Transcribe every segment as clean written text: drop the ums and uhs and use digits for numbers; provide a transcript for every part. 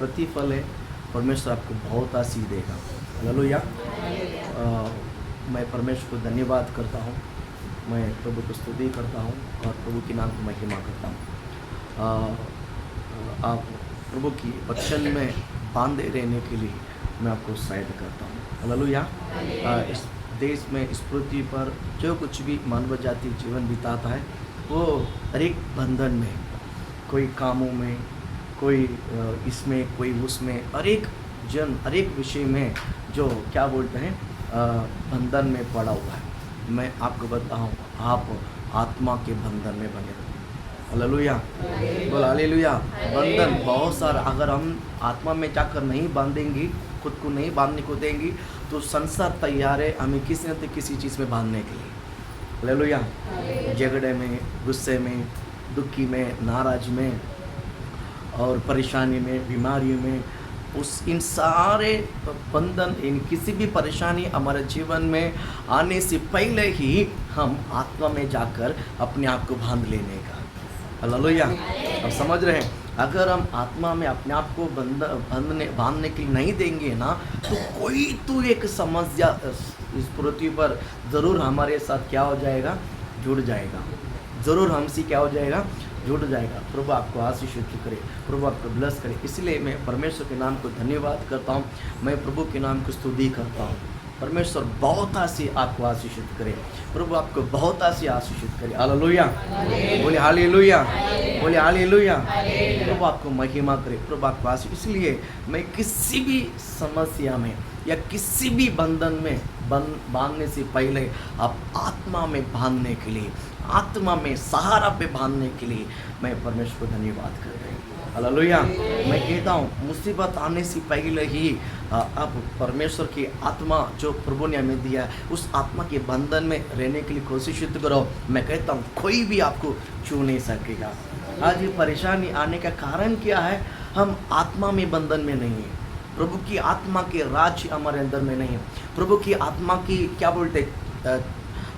प्रतिफल है, परमेश्वर आपको बहुत आशीष देगा। हालेलुया। मैं परमेश्वर को धन्यवाद करता हूँ, मैं प्रभु को स्तुति करता हूँ और प्रभु के नाम की महिमा करता हूँ। आप प्रभु की वचन में बांधे रहने के लिए मैं आपको उत्साहित करता हूँ। हालेलुया। इस देश में, इस पृथ्वी पर जो कुछ भी मानव जाति जीवन बिताता है, वो हर एक बंधन में, कोई कामों में, कोई इसमें, कोई उसमें, हर एक जन, हर एक विषय में जो क्या बोलते हैं बंधन में पड़ा हुआ है। मैं आपको बताऊं, आप आत्मा के बंधन में बने रहो। हालेलुया, बोल हालेलुया। बंधन बहुत सारा, अगर हम आत्मा में जाकर नहीं बांधेंगी, खुद को नहीं बांधने को देंगी, तो संसार तैयार है हमें किसी न किसी चीज़ में बांधने के लिए। हालेलुया। झगड़े में, गुस्से में, दुखी में, नाराज में और परेशानी में, बीमारी में, इन सारे बंधन, इन किसी भी परेशानी हमारे जीवन में आने से पहले ही हम आत्मा में जाकर अपने आप को बांध लेने का। हालेलुया। अब समझ रहे हैं, अगर हम आत्मा में अपने आप को बांधने के लिए नहीं देंगे ना, तो कोई तो एक समस्या इस पृथ्वी पर ज़रूर हमारे साथ क्या हो जाएगा, जुड़ जाएगा। ज़रूर हमसे क्या हो जाएगा, जुड़ जाएगा। प्रभु आपको आशीषित करे, प्रभु आपको ब्लेस करे। इसलिए मैं परमेश्वर के नाम को धन्यवाद करता हूँ, मैं प्रभु के नाम को स्तुति करता हूँ। परमेश्वर बहुत आशीष आपको आशीषित करे, प्रभु आपको बहुत आशीष आशीषित करे। हालेलुया, बोले हालेलुया, बोले हालेलुया। प्रभु आपको महिमा करे, प्रभु आपको आशीष। इसलिए मैं किसी भी समस्या में या किसी भी बंधन में बांधने से पहले आप आत्मा में बांधने के लिए, आत्मा में सहारा पे बांधने के लिए मैं परमेश्वर को धन्यवाद कर रही हूँ। हालेलुया। मैं कहता हूँ, मुसीबत आने से पहले ही अब परमेश्वर की आत्मा जो प्रभु ने हमें दिया है, उस आत्मा के बंधन में रहने के लिए कोशिश करो। मैं कहता हूँ कोई भी आपको छू नहीं सकेगा। आज ये परेशानी आने का कारण क्या है? हम आत्मा में बंधन में नहीं है, प्रभु की आत्मा के राज हमारे अंदर में नहीं है, प्रभु की आत्मा की क्या बोलते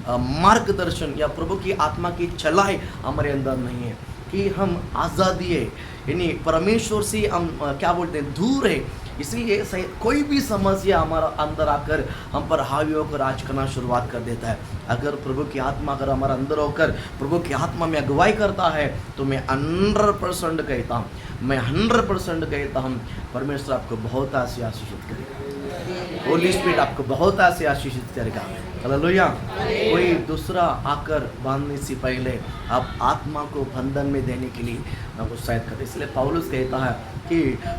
मार्गदर्शन या प्रभु की आत्मा की चलाई हमारे अंदर नहीं है, कि हम आज़ादी है, यानी परमेश्वर से हम क्या बोलते हैं, दूर है। इसलिए कोई भी समस्या हमारा अंदर आकर हम पर हावी होकर राज करना शुरुआत कर देता है। अगर प्रभु की आत्मा अगर हमारे अंदर होकर प्रभु की आत्मा में अगुवाई करता है, तो मैं 100% कहता हूँ, मैं 100% कहता हूँ, परमेश्वर आपको बहुत आशीषित करेगा, होली स्पिरिट आपको बहुत आशीषित करेगा। हालेलुया। कोई दूसरा आकर बांधने से पहले आप आत्मा को बंधन में देने के लिए उत्साहित करें। इसलिए पौलुस कहता है कि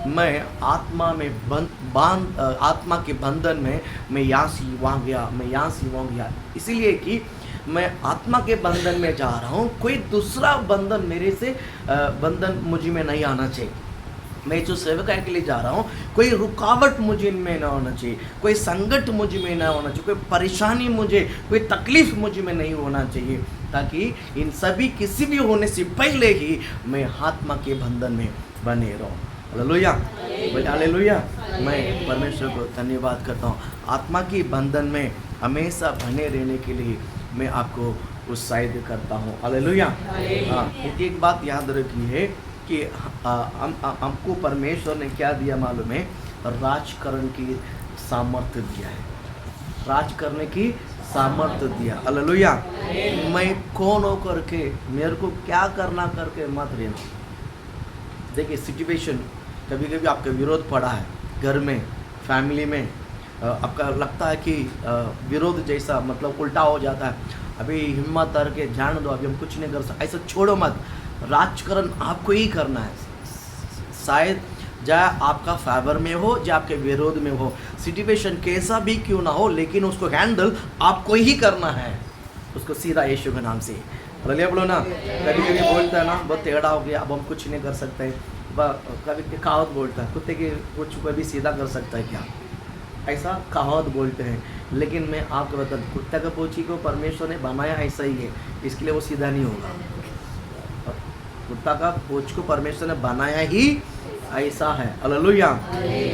मैं आत्मा में आत्मा के बंधन में मैं यहाँ से वहाँ गया, मैं यहाँ से वहाँ गया। इसीलिए कि मैं आत्मा के बंधन में जा रहा हूँ, कोई दूसरा बंधन मेरे से बंधन मुझ में नहीं आना चाहिए। मैं जो सेवकाई के लिए जा रहा हूँ, कोई रुकावट मुझे में ना होना चाहिए, कोई संकट मुझ में ना होना चाहिए, कोई परेशानी मुझे, कोई तकलीफ मुझ में नहीं होना चाहिए, ताकि इन सभी किसी भी होने से पहले ही मैं आत्मा के बंधन में बने रहूँ। Hallelujah, hallelujah. मैं परमेश्वर को धन्यवाद करता हूँ। आत्मा के बंधन में हमेशा बने रहने के लिए मैं आपको उत्साहित करता हूँ। हालेलुया। हाँ, एक बात याद रखी है कि हमको परमेश्वर ने क्या दिया मालूम है? राज करने की सामर्थ्य दिया है, राज करने की सामर्थ्य दिया। हालेलुया। मैं कौन हो करके, मेरे को क्या करना करके मत रहना। देखिए सिचुएशन, कभी कभी आपका विरोध पड़ा है घर में, फैमिली में, आपका लगता है कि विरोध जैसा मतलब उल्टा हो जाता है। अभी हिम्मत करके जान दो, अभी हम कुछ नहीं कर सकते, ऐसा छोड़ो मत। राजकरण आपको ही करना है, शायद चाहे आपका फेवर में हो चाहे आपके विरोध में हो, सिचुएशन कैसा भी क्यों ना हो, लेकिन उसको हैंडल आपको ही करना है, उसको सीधा यीशु के नाम से। बोलिए, बोलो ना। कभी कभी बोलता है ना, बहुत टेढ़ा हो गया, अब हम कुछ नहीं कर सकते। कभी कहावत बोलता है, कुत्ते के कुछ को भी सीधा कर सकता है क्या, ऐसा कहावत बोलते हैं। लेकिन मैं आपको बता दूं, कुत्ते का पोछी को परमेश्वर ने बनाया ऐसा ही है, इसके लिए वो सीधा नहीं होगा। कुत्ता का पोछ को परमेश्वर ने बनाया ही ऐसा है। हालेलुया।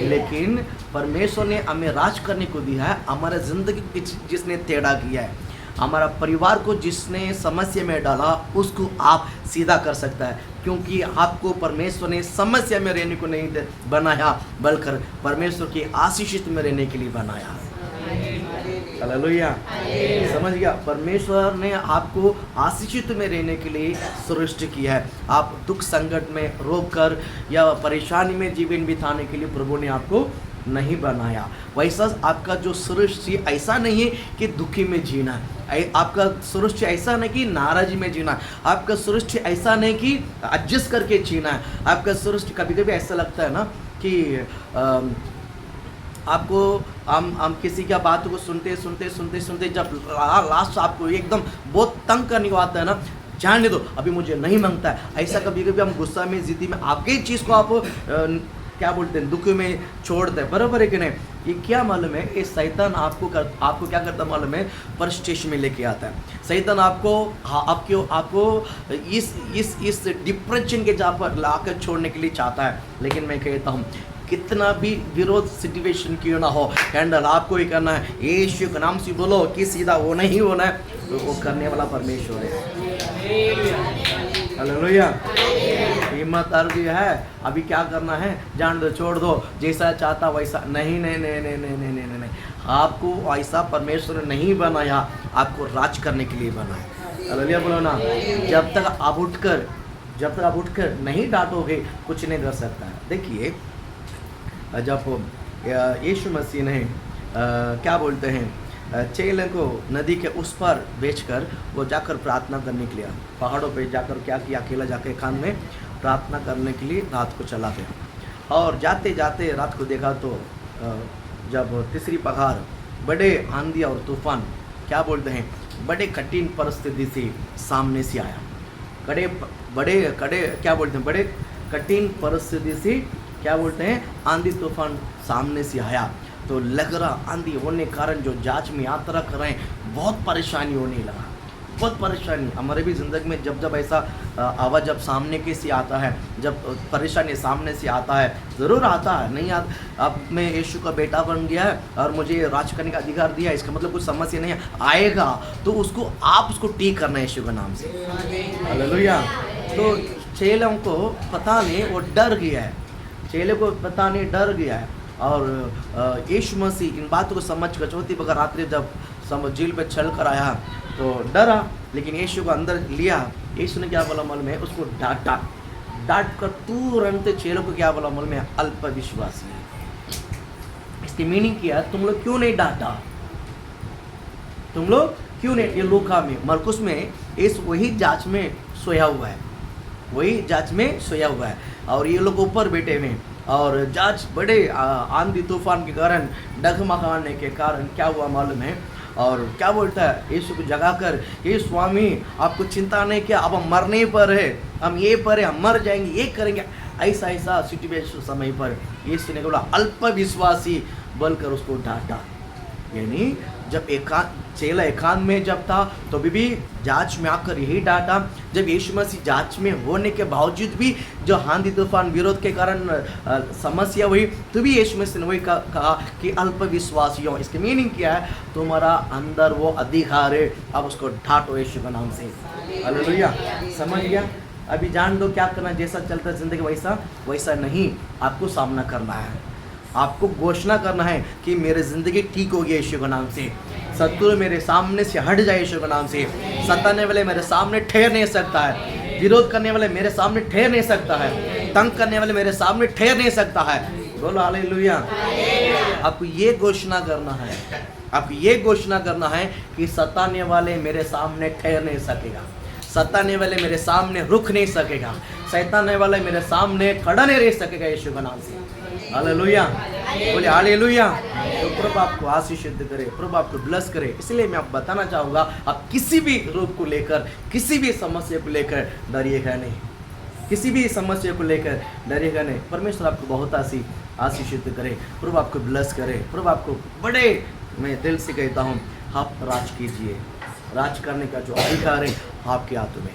लेकिन परमेश्वर ने हमें राज करने को दिया है, हमारे ज़िंदगी जिसने टेढ़ा किया है, हमारा परिवार को जिसने समस्या में डाला उसको आप सीधा कर सकता है, क्योंकि आपको परमेश्वर ने समस्या में रहने को नहीं बनाया, बल्कि परमेश्वर की आशीषित में रहने के लिए बनाया। हालेलुया, समझ गया? परमेश्वर ने आपको आशीषित में रहने के लिए सृष्टि किया है। आप दुख संकट में रोक कर या परेशानी में जीवन बिताने के लिए प्रभु ने आपको नहीं बनाया। वैसा आपका जो सृष्टि ऐसा नहीं है कि दुखी में जीना है, आपका सृष्टि ऐसा नहीं कि नाराजी में जीना है, आपका सृष्टि ऐसा नहीं कि एडजस्ट करके जीना है। आपका सृष्टि कभी कभी ऐसा लगता है ना कि आपको हम किसी की बात को सुनते जब लास्ट आपको एकदम बहुत तंग करने को आता है ना, जाने दो अभी मुझे नहीं मांगता है, ऐसा कभी कभी हम गुस्सा में जिद्दी में आपके चीज़ को आप क्या बोलते हैं दुख में छोड़ते हैं, बराबर है कि नहीं? ये क्या मालूम है, ये शैतान आपको क्या करता मालूम है? परिस्टेशन में लेके आता है। शैतान आपको इस डिप्रेशन के जहाँ पर लाकर छोड़ने के लिए चाहता है। लेकिन मैं कहता हूँ कितना भी विरोध सिचुएशन क्यों ना हो, हैंडल आपको ही करना है। यीशु के नाम से बोलो कि सीधा वो नहीं होना है, तो वो करने वाला परमेश्वर है। हालेलुया, हिम्मत अर्जी है। अभी क्या करना है, जान दो, छोड़ दो, जैसा चाहता वैसा नहीं नहीं नहीं नहीं नहीं नहीं नहीं नहीं, आपको ऐसा परमेश्वर ने नहीं बनाया, आपको राज करने के लिए बनाया। हालेलुया बोलो ना। जब तक आप उठकर नहीं डांटोगे कुछ नहीं कर सकता है। देखिए जब यीशु मसीह ने क्या बोलते हैं चेलों को नदी के उस पर बेचकर वो जाकर प्रार्थना करने के लिए पहाड़ों पे जाकर क्या किया, अकेला जाकर एकांत में प्रार्थना करने के लिए रात को चला गया। और जाते जाते रात को देखा तो जब तीसरी पहाड़ बड़े आंधी और तूफान क्या बोलते हैं बड़े कठिन परिस्थिति से सामने से आया। बड़े कठिन परिस्थिति से क्या बोलते हैं आंधी तूफान सामने से आया। तो लग रहा आंधी होने के कारण जो जहाज में यात्रा कर रहे हैं बहुत परेशानी होने लगा, बहुत परेशानी। हमारे भी ज़िंदगी में जब ऐसा आवाज़ जब सामने के से आता है, जब परेशानी सामने से आता है, ज़रूर आता है, नहीं आता। अब मैं यीशु का बेटा बन गया है और मुझे राज करने का अधिकार दिया है, इसका मतलब कुछ समस्या नहीं आएगा, तो आप उसको ठीक करना है यीशु के नाम से। हालेलुया। तो चेलों को पता नहीं, वो डर गया है, चेले को पता नहीं डर गया है। और यीशु मसीह इन बातों को समझ कर चौथी बगर रात्रि जब झील पे चल कर आया तो डरा, लेकिन यीशु को अंदर लिया। यीशु ने क्या बोला मालूम है? उसको डांट कर तुरंत चेलों को क्या बोला मालूम है? अल्प विश्वासी। इसकी मीनिंग क्या है? तुम लोग क्यों नहीं डांटा? तुम लोग क्यों नहीं? ये लूका में मरकुस में वही जांच में सोया हुआ है, और ये लोग ऊपर बैठे हुए हैं, और जहाज बड़े आंधी तूफान के कारण डगमगाने के कारण क्या हुआ मालूम है? और क्या बोलता है यीशु को जगाकर, ये स्वामी आपको चिंता नहीं क्या, अब हम मरने पर है, हम ये पर है, हम मर जाएंगे, ये करेंगे। ऐसा सिचुएशन समय पर यीशु ने बोला अल्प विश्वासी बोलकर उसको डांटा। यानी जब चेला एकांत में जब था तो भी जांच में आकर यही डांटा। जब यीशु मसीह जांच में होने के बावजूद भी जो आंधी तूफान विरोध के कारण समस्या हुई, तो भी यीशु मसीह ने वही कहा कि अल्प विश्वासियों। इसकी मीनिंग क्या है? तुम्हारा अंदर वो अधिकार है, अब उसको डांटो यीशु के नाम से। हालेलुया, समझ गया? अभी जान दो क्या करना, जैसा चलता जिंदगी वैसा नहीं, आपको सामना करना है, आपको घोषणा करना है कि मेरी ज़िंदगी ठीक होगी यीशु के नाम से। शत्रु मेरे सामने से हट जाए यीशु के नाम से। सताने वाले मेरे सामने ठहर नहीं सकता है, विरोध करने वाले मेरे सामने ठहर नहीं सकता है, तंग करने वाले मेरे सामने ठहर नहीं सकता है। बोलो हालेलुया। आपको ये घोषणा करना है कि सताने वाले मेरे सामने ठहर नहीं सकेगा, सताने वाले मेरे सामने रुक नहीं सकेगा, सताने वाले मेरे सामने खड़ा नहीं रह सकेगा यीशु के नाम से। हालेलुया, बोले हालेलुया। तो प्रभु आपको आशीषित करे, प्रभु आपको ब्लेस करे। इसलिए मैं आपको बताना चाहूँगा, आप किसी भी रोग को लेकर, किसी भी समस्या को लेकर डरिएगा नहीं, किसी भी समस्या को लेकर डरिएगा नहीं। परमेश्वर आपको बहुत आशीषित करे, प्रभु आपको ब्लेस करे, प्रभु आपको बड़े, मैं दिल से कहता हूँ, आप राज कीजिए। राज करने का जो अधिकार है आपके हाथ में,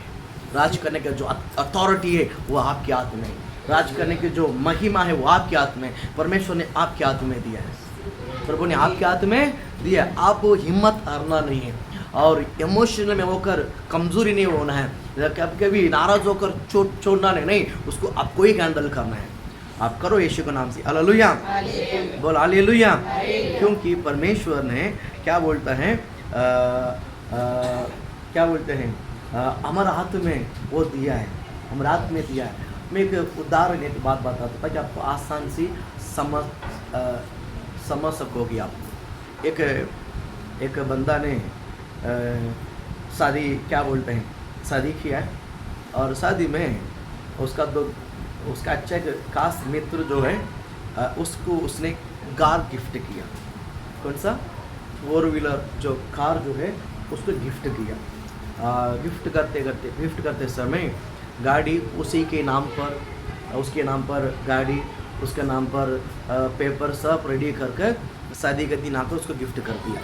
राज करने का जो अथॉरिटी है वो आपके हाथ में, राज करने की जो महिमा है वो आपके हाथ में, परमेश्वर ने आपके हाथ में दिया है, प्रभु ने आपके हाथ में दिया। आप हिम्मत हारना नहीं है, और इमोशनल में होकर कमज़ोरी नहीं होना है, कभी कभी नाराज़ होकर छोड़ना नहीं, उसको आपको ही हैंडल करना है। आप करो यीशु के नाम से, हालेलुया, बोल हालेलुया। क्योंकि परमेश्वर ने क्या बोलता है, क्या बोलते हैं, हमारा हाथ में वो दिया है, हमारे हाथ में दिया है। मैं एक उदाहरण एक बात बताता हूँ ताकि आपको आसान सी समझ सकोगे आप। एक बंदा ने शादी क्या बोलते हैं शादी किया है, और शादी में उसका अच्छा एक खास मित्र जो है उसको उसने कार गिफ्ट किया। कौन सा 4 व्हीलर जो कार जो है उसको गिफ्ट किया। गिफ्ट करते समय गाड़ी उसी के नाम पर, उसके नाम पर गाड़ी, उसके नाम पर पेपर सब रेडी करके शादी के दिन आकर उसको गिफ्ट कर दिया।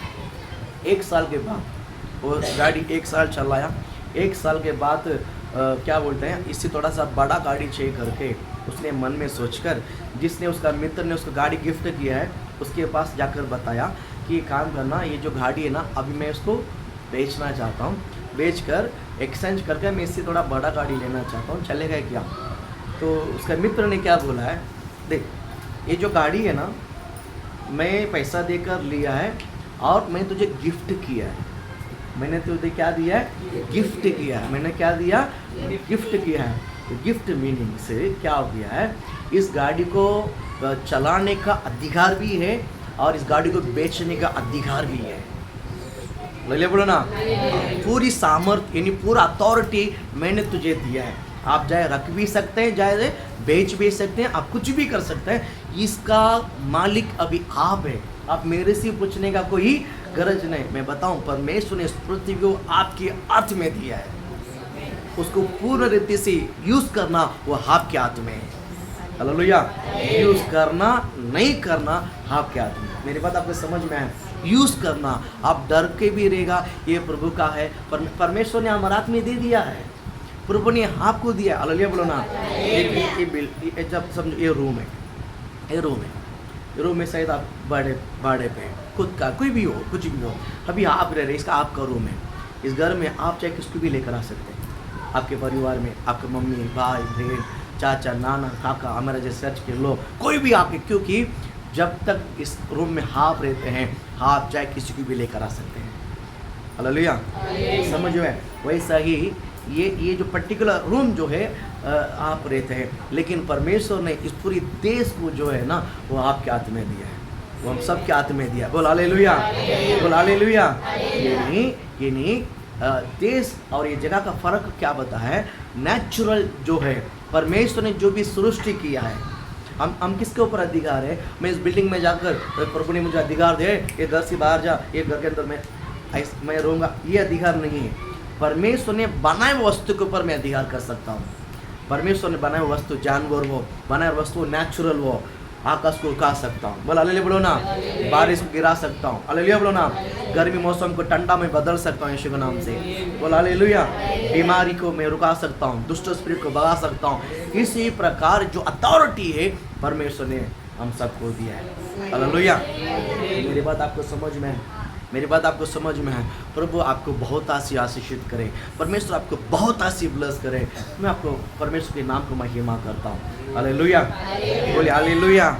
1 साल के बाद वो गाड़ी 1 साल चलाया। 1 साल के बाद क्या बोलते हैं, इससे थोड़ा सा बड़ा गाड़ी चाहिए करके उसने मन में सोचकर, जिसने उसका मित्र ने उसको गाड़ी गिफ्ट किया है उसके पास जाकर बताया कि काम करना, ये जो गाड़ी है ना अभी मैं इसको बेचना चाहता हूँ, बेचकर एक्सचेंज करके मैं इससे थोड़ा बड़ा गाड़ी लेना चाहता हूँ, चलेगा क्या? तो उसका मित्र ने क्या बोला है, देख ये जो गाड़ी है ना मैं पैसा देकर लिया है और मैं तुझे गिफ्ट किया है। मैंने तुझे क्या दिया है? गिफ्ट किया है। मैंने क्या दिया? गिफ्ट किया है। तो गिफ्ट मीनिंग से क्या हो गया है, इस गाड़ी को चलाने का अधिकार भी है और इस गाड़ी को बेचने का अधिकार भी है। ले बोलो ना, पूरी सामर्थ्य यानी पूरा अथॉरिटी मैंने तुझे दिया है। आप चाहे रख भी सकते हैं, चाहे बेच भी सकते हैं, आप कुछ भी कर सकते हैं। इसका मालिक अभी आप है। आप मेरे से पूछने का कोई गरज नहीं। मैं बताऊं, परमेश्वर ने इस पृथ्वी को आपके हाथ में दिया है, उसको पूर्ण रीति से यूज करना वो आपके हाथ में है। हालेलुया। यूज करना नहीं करना आपके हाथ में। मेरी बात आपको समझ में है? यूज करना, आप डर के भी रहेगा ये प्रभु का है, परमेश्वर ने हमारे हाथ में दे दिया है, प्रभु ने आपको दिया। हालेलुया बोलो ना। ये जब समझो ये रूम है, ये रूम में शायद आप बड़े पे खुद का कोई भी हो, कुछ भी हो, अभी आप रह रहे, इसका आपका रूम है। इस घर में आप चाहे किसको भी लेकर आ सकते हैं। आपके परिवार में आपके मम्मी, भाई, बहन, चाचा, नाना, काका, हमारे जैसे चर्च के लोग, कोई भी आपके, क्योंकि जब तक इस रूम में आप रहते हैं आप चाहे किसी को भी लेकर आ सकते हैं। हालेलुया। समझ में? वैसा ही ये जो पर्टिकुलर रूम जो है आप रहते हैं, लेकिन परमेश्वर ने इस पूरी देश को जो है ना वो आपके हाथ में दिया है, वो हम सब के हाथ में दिया। बोल हालेलुया, बोल हालेलुया। ये नहीं देश और ये जगह का फर्क क्या बता है? नेचुरल जो है परमेश्वर ने जो भी सृष्टि किया है, हम किसके ऊपर अधिकार है? मैं इस बिल्डिंग में जाकर प्रभु ने मुझे अधिकार दे, ये घर से बाहर जा, ये घर के अंदर मैं रहूँगा, ये अधिकार नहीं है। परमेश्वर ने बनाए हुए वस्तु के ऊपर मैं अधिकार कर सकता हूँ। परमेश्वर ने बनाए हुए वस्तु, जानवर हो, बनाए हुए वस्तु नेचुरल हो, आकाश को उठा सकता हूँ। बोल हालेलुया बोलो ना। बारिश को गिरा सकता हूँ। हालेलुया बोलो ना। गर्मी मौसम को ठंडा में बदल सकता हूँ यीशु के नाम से। बोल हालेलुया। बीमारी को मैं रुका सकता हूँ, दुष्ट स्पिरिट को भगा सकता हूँ। इसी प्रकार जो अथॉरिटी है परमेश्वर ने हम सबको दिया है। हालेलुया। मेरी बात आपको समझ में है? मेरी बात आपको समझ में है? प्रभु आपको बहुत आशीषित करे, परमेश्वर आपको बहुत ब्लेस करे। मैं आपको परमेश्वर के नाम को महिमा करता हूँ। हालेलुया। बोले हालेलुया,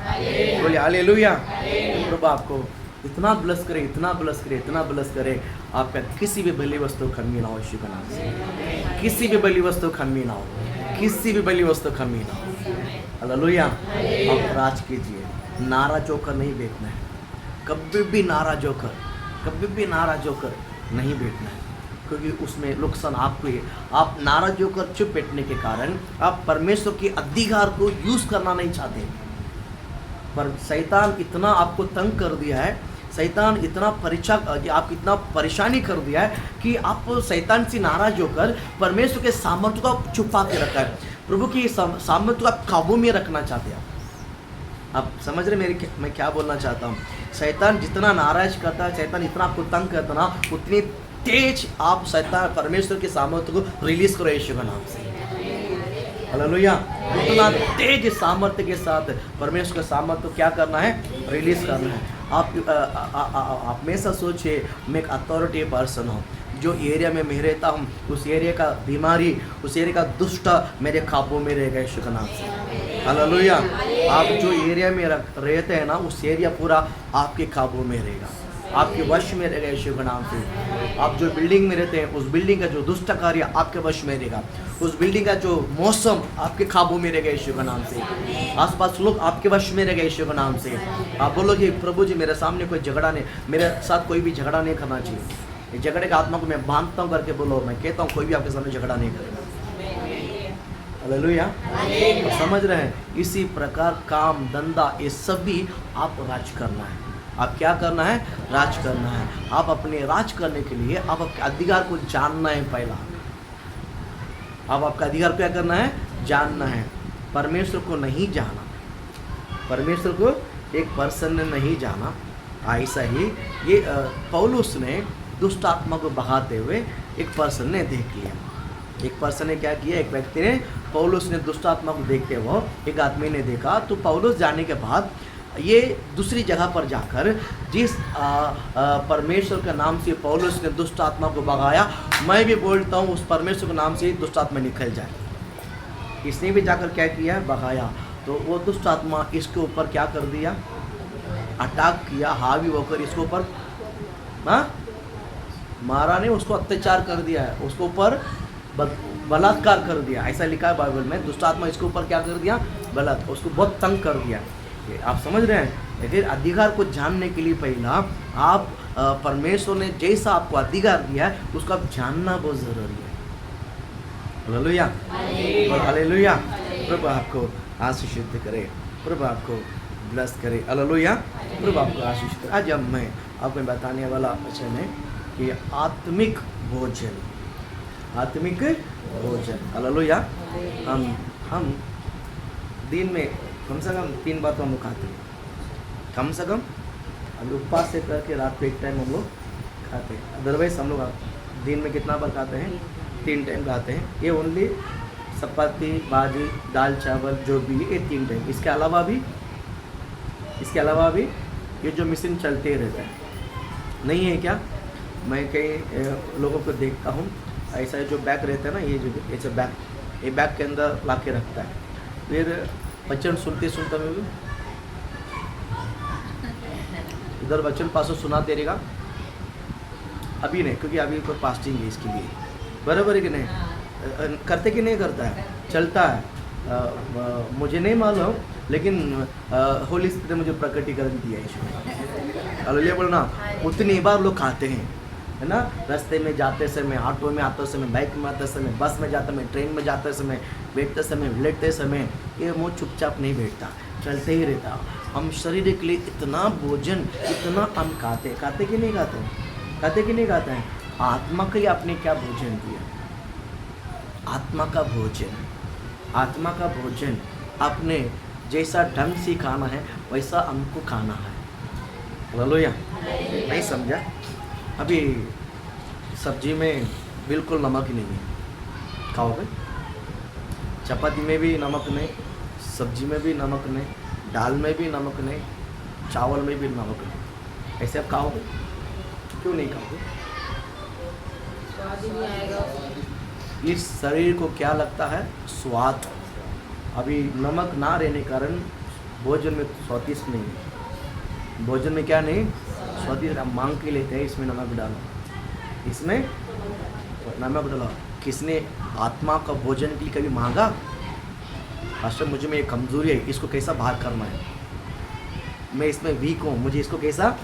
बोले हालेलुया। प्रभु आपको इतना ब्लेस करे, इतना ब्लेस करे, इतना ब्लेस करे, आपका किसी भी भली वस्तु कमी ना हो यीशु के नाम से। किसी भी भली वस्तु कमी ना हो, किसी भी भली वस्तु कमी ना हो। हालेलुया। आप राज कीजिए, नाराज होकर नहीं बैठना है, कभी भी नाराज होकर नहीं बैठना है, क्योंकि उसमें नुकसान आपको ही है। आप नाराज होकर चुप बैठने के कारण आप परमेश्वर के अधिकार को यूज करना नहीं चाहते, पर शैतान इतना आपको तंग कर दिया है, शैतान इतना आप इतना परेशानी कर दिया है कि आप शैतान से नाराज होकर परमेश्वर के सामर्थ्य को छुपा के रखा है, प्रभु की सामर्थ्य को आप काबू में रखना चाहते हैं। आप समझ रहे मैं क्या बोलना चाहता हूँ? शैतान जितना नाराज करता है, शैतान इतना आपको तंग करता ना, उतनी तेज आप शैतान परमेश्वर के सामर्थ्य को रिलीज करो यीशु के नाम से। हालेलुया। उतना तेज सामर्थ्य के साथ परमेश्वर का सामर्थ्य क्या करना है? रिलीज करना है। आप हमेशा सोचिए मैं एक अथॉरिटी पर्सन हूँ, जो एरिया में मैं रहता हूँ उस एरिया का बीमारी, उस एरिया का दुष्ट मेरे काबू में रहेगा यीशु के नाम से। हालेलुया। आप जो एरिया में रहते हैं ना उस एरिया पूरा आपके काबू में रहेगा, आपके वश में रहेगा यीशु के नाम से। आप जो बिल्डिंग में रहते हैं उस बिल्डिंग का जो दुष्ट कार्य आपके वश में रहेगा, उस बिल्डिंग का जो मौसम आपके काबू में रहेगा यीशु के नाम से। आसपास लोग आपके वश में रहेगा यीशु के नाम से। आप बोलोगे प्रभु जी मेरे सामने कोई झगड़ा नहीं, मेरे साथ कोई भी झगड़ा नहीं करना चाहिए। झगड़े का आत्मा को मैं बांधता हूँ करके बोलो, मैं कहता हूँ कोई भी आपके सामने झगड़ा नहीं करेगा। हालेलुया। तो समझ रहे हैं, इसी प्रकार काम धंधा ये सब भी आप राज करना है। आप क्या करना है? राज करना है। आप अपने राज करने के लिए आप आपके अधिकार को जानना है। पहला आप आपका अधिकार क्या करना है? जानना है। परमेश्वर को नहीं जाना, परमेश्वर को एक पर्सन ने नहीं जाना। ऐसा ही ये पौलुस ने दुष्ट आत्मा को भगाते हुए एक पर्सन ने देख लिया। एक पर्सन ने क्या किया? एक व्यक्ति ने, पौलुस ने दुष्ट आत्मा को देखते हुए एक आदमी ने देखा। तो पौलुस जाने के बाद ये दूसरी जगह पर जाकर जिस परमेश्वर के नाम से पौलुस ने दुष्ट आत्मा को भगाया, मैं भी बोलता हूँ उस परमेश्वर के नाम से दुष्ट आत्मा निकल जाए। इसने भी जाकर क्या किया? भगाया। तो वो दुष्ट आत्मा इसके ऊपर क्या कर दिया? अटैक किया, हावी होकर इसके ऊपर मारा नहीं, उसको अत्याचार कर दिया है, उसके ऊपर बलात्कार कर दिया। ऐसा लिखा है बाइबल में। दुष्ट आत्मा इसके ऊपर क्या कर दिया? बलात्कार, उसको बहुत तंग कर दिया। आप समझ रहे हैं? फिर अधिकार को जानने के लिए पहला आप परमेश्वर ने जैसा आपको अधिकार दिया है उसको आप जानना बहुत ज़रूरी है। Hallelujah, hallelujah. प्रभु आपको आशीषित करे, प्रभु आपको ब्लेस करे। हालेलुया, प्रभु आपको आशीष करे। आज अब मैं आपको बताने वाला वचन है कि आत्मिक भोजन, आत्मिक भोजन। हालेलुया। हम दिन में कम से कम 3 बार तो हम लोग खाते हैं, कम से कम। हम उपवास से करके रात को एक टाइम हम लोग खाते हैं। अदरवाइज हम लोग दिन में कितना बार खाते हैं? 3 टाइम खाते हैं। ये ओनली चपाती, भाजी, दाल चावल जो भी, ये 3 टाइम। इसके अलावा भी ये जो मशीन चलते रहता है नहीं है क्या? मैं कई लोगों को देखता हूँ ऐसा जो बैग रहता है ना, ये जो ऐसे बैग, ये बैग के अंदर ला के रखता है। फिर वचन सुनते मैं भी इधर वचन पासो सुनाते रहेगा। अभी नहीं, क्योंकि अभी कोई फास्टिंग है इसके लिए, बराबर है कि नहीं? करते कि नहीं करता है? चलता है। मुझे नहीं मालूम, लेकिन होली स्पिरिट ने मुझे प्रकटीकरण दिया है इसमें। हालेलुया बोलना। उतनी बार लोग खाते हैं, है ना? रास्ते में जाते समय, ऑटो में आते समय, बाइक में आते समय, बस में जाते समय, ट्रेन में जाते समय, बैठते समय, लेटते समय, ये मुँह चुपचाप नहीं बैठता, चलते ही रहता। हम शरीर के लिए इतना भोजन, इतना हम खाते कि नहीं खाते? खाते कि नहीं खाते हैं? आत्मा के लिए आपने क्या भोजन दिया? आत्मा का भोजन, आत्मा का भोजन आपने जैसा ढंग से खाना है वैसा हमको खाना है। हालेलुया। नहीं समझा? अभी सब्जी में बिल्कुल नमक नहीं है, खाओगे? चपाती में भी नमक नहीं, सब्जी में भी नमक नहीं, दाल में भी नमक नहीं, चावल में भी नमक नहीं, ऐसे आप खाओगे? क्यों नहीं खाओगे? स्वाद ही नहीं आएगा। इस शरीर को क्या लगता है? स्वाद। अभी नमक ना रहने कारण भोजन में स्वादिष्ट नहीं है। भोजन में क्या नहीं? स्वादिष्ट। हम मांग के लेते हैं इसमें नमक डालो, इसमें नमक डालो। किसने आत्मा का भोजन के लिए कभी मांगा? पास्टर मुझे में एक कमज़ोरी है, इसको कैसा बाहर करना है? मैं इसमें वीक हूँ, मुझे इसको कैसा?